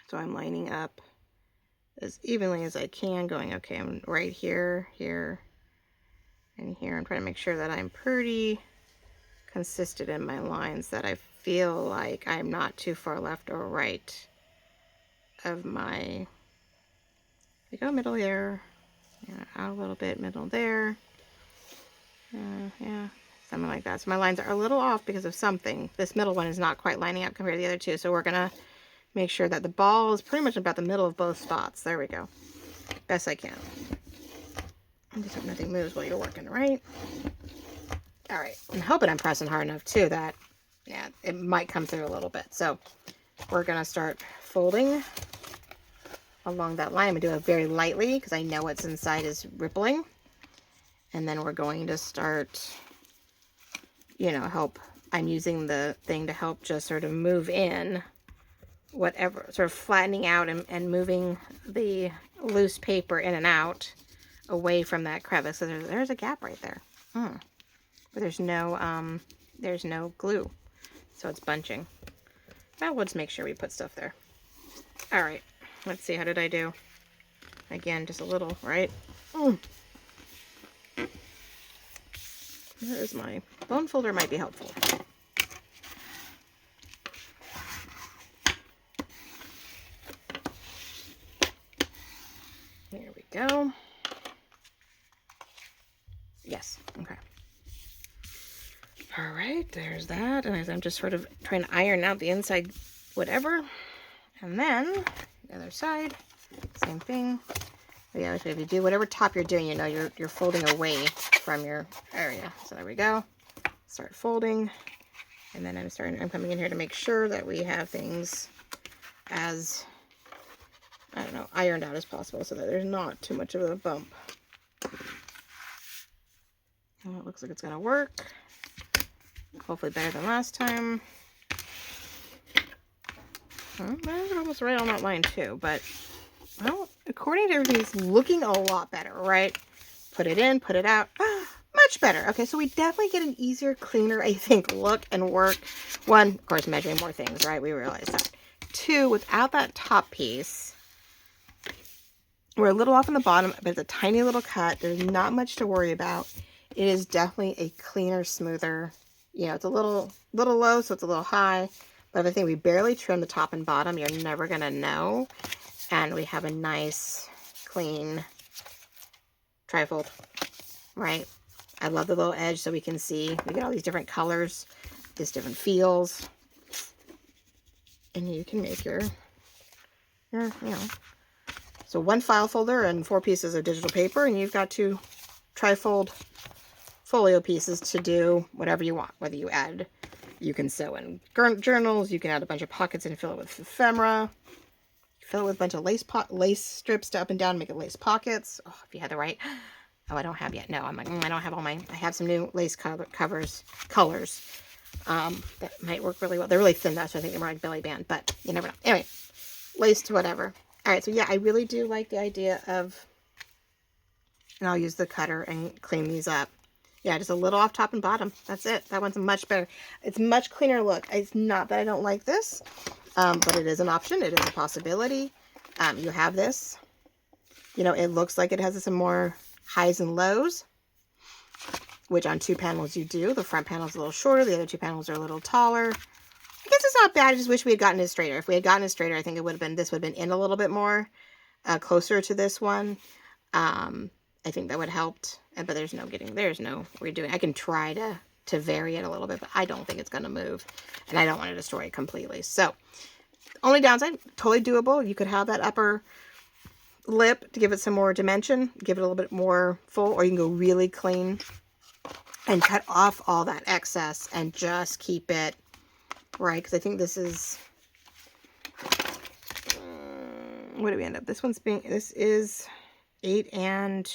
So I'm lining up as evenly as I can, going, okay, I'm right here, here, and here. I'm trying to make sure that I'm pretty consistent in my lines, that I feel like I'm not too far left or right of my, we go middle there, yeah, out a little bit, middle there, yeah, something like that. So my lines are a little off because of something. This middle one is not quite lining up compared to the other two, so we're gonna make sure that the ball is pretty much about the middle of both spots. There we go. Best I can. And just hope nothing moves while you're working, right? All right. I'm hoping I'm pressing hard enough too that, yeah, it might come through a little bit. So we're going to start folding along that line. I'm going to do it very lightly because I know what's inside is rippling. And then we're going to start, you know, I'm using the thing to help just sort of move in whatever, sort of flattening out and moving the loose paper in and out away from that crevice. So there's a gap right there. But there's no glue, so it's bunching. Well, let's make sure we put stuff there. All right, let's see, how did I do? Again, just a little, right? Where is my bone folder? Might be helpful. Here we go. Yes, okay. All right, there's that. And as I'm just sort of trying to iron out the inside whatever. And then the other side, same thing. But yeah, if you do whatever top you're doing, you know, you're folding away from your area. So there we go. Start folding. And then I'm coming in here to make sure that we have things as I don't know, ironed out as possible so that there's not too much of a bump. Well, it looks like it's gonna work. Hopefully better than last time. They're almost right on that line too, but well, according to everything, it's looking a lot better, right? Put it in, put it out. Much better. Okay, so we definitely get an easier, cleaner, I think, look and work. One, of course, measuring more things, right? We realize that. Two, without that top piece, we're a little off on the bottom, but it's a tiny little cut. There's not much to worry about. It is definitely a cleaner, smoother. You know, it's a little low, so it's a little high. But I think we barely trim the top and bottom. You're never going to know. And we have a nice, clean trifold, right? I love the little edge so we can see. We get all these different colors, these different feels. And you can make your, you know. So one file folder and 4 pieces of digital paper, and you've got 2 trifold folio pieces to do whatever you want. Whether you add, you can sew in journals, you can add a bunch of pockets and fill it with ephemera. Fill it with a bunch of lace strips to up and down, make it lace pockets. Oh, if you had the right. Oh, I don't have yet. No, I'm like, I don't have all my. I have some new lace colors. That might work really well. They're really thin, though, so I think they're more like belly band, but you never know. Anyway, lace to whatever. All right, so yeah, I really do like the idea of, and I'll use the cutter and clean these up. Yeah, just a little off top and bottom. That's it. That one's much better. It's much cleaner look. It's not that I don't like this, but it is an option. It is a possibility. You have this. You know, it looks like it has some more highs and lows, which on 2 panels you do. The front panel is a little shorter. The other 2 panels are a little taller. I guess it's not bad. I just wish we had gotten it straighter. If we had gotten it straighter, I think it would have been, this would have been in a little bit more, closer to this one. I think that would have helped, but there's no redoing. I can try to vary it a little bit, but I don't think it's going to move, and I don't want to destroy it completely. So, only downside, totally doable. You could have that upper lip to give it some more dimension, give it a little bit more full, or you can go really clean and cut off all that excess and just keep it right, because I think this is, what do we end up? This is 8 and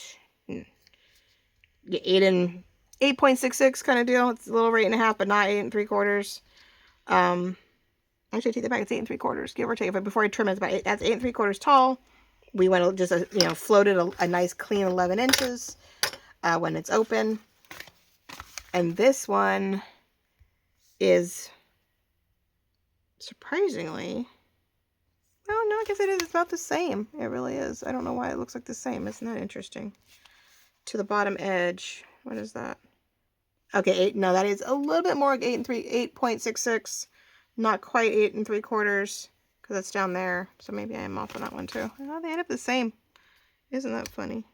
8.66 kind of deal. It's a little over 8.5, but not 8 3/4. Actually, take that back. It's 8 3/4, give or take. But before I trim it, it's about 8. That's 8 3/4 tall. We want to just, floated a nice clean 11 inches when it's open. And this one is surprisingly, oh no, I guess it is. It's about the same. It really is. I don't know why it looks like the same. Isn't that interesting? To the bottom edge. What is that? Okay, 8. No, that is a little bit more like 8.66. Not quite 8 3/4 because it's down there. So maybe I am off on that one too. Oh, they end up the same. Isn't that funny?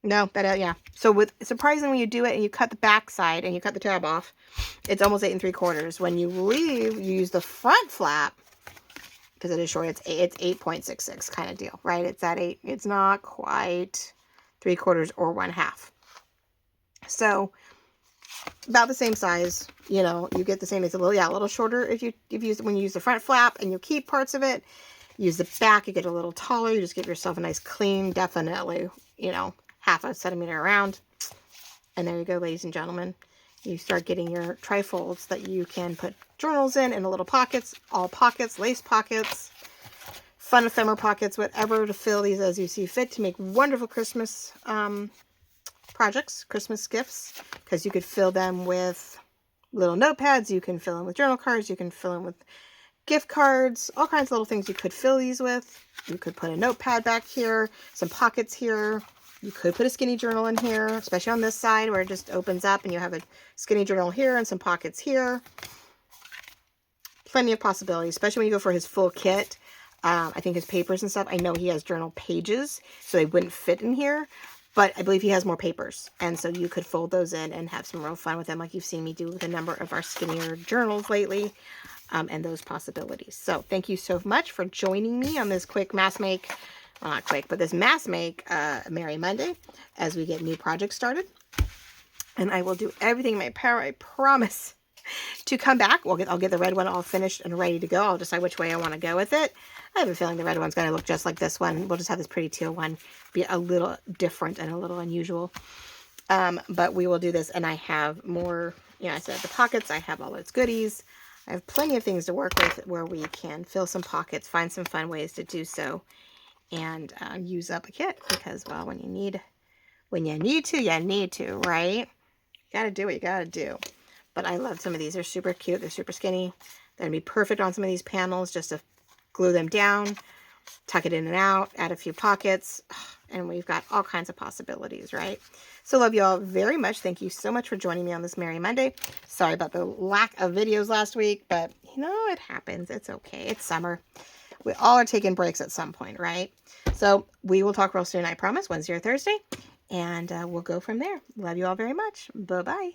No, yeah. So surprisingly, when you do it and you cut the back side and you cut the tab off, it's almost 8 3/4. When you leave, you use the front flap because it is short. It's 8.66 kind of deal, right? It's at 8. It's not quite 3/4 or 1/2. So about the same size. You get the same. It's a little shorter when you use the front flap and you keep parts of it. Use the back, you get a little taller. You just give yourself a nice clean, definitely, 1/2 centimeter around. And there you go, ladies and gentlemen. You start getting your trifolds that you can put journals in the little pockets, all pockets, lace pockets, fun ephemera pockets, whatever to fill these as you see fit to make wonderful Christmas projects, Christmas gifts, because you could fill them with little notepads, you can fill them with journal cards, you can fill them with gift cards, all kinds of little things you could fill these with. You could put a notepad back here, some pockets here. You could put a skinny journal in here, especially on this side where it just opens up and you have a skinny journal here and some pockets here. Plenty of possibilities, especially when you go for his full kit. I think his papers and stuff, I know he has journal pages, so they wouldn't fit in here. But I believe he has more papers. And so you could fold those in and have some real fun with them, like you've seen me do with a number of our skinnier journals lately. And those possibilities. So thank you so much for joining me on this quick mass make. Well, not quick, but this mass make Merry Monday as we get new projects started. And I will do everything in my power, I promise, to come back. I'll get the red one all finished and ready to go. I'll decide which way I want to go with it. I have a feeling the red one's going to look just like this one. We'll just have this pretty teal one be a little different and a little unusual. But we will do this, and I have more, you know, I said the pockets, I have all its goodies. I have plenty of things to work with where we can fill some pockets, find some fun ways to do so, and use up a kit, because, well, when you need to, you need to, right? You gotta do what you gotta do. But I love some of these. They're super cute. They're super skinny. They're gonna be perfect on some of these panels, just to glue them down, tuck it in and out, add a few pockets, and we've got all kinds of possibilities, right? So love you all very much. Thank you so much for joining me on this Merry Monday. Sorry about the lack of videos last week, but you know, it happens. It's okay. It's summer. We all are taking breaks at some point, right? So we will talk real soon, I promise, Wednesday or Thursday, and we'll go from there. Love you all very much. Bye-bye.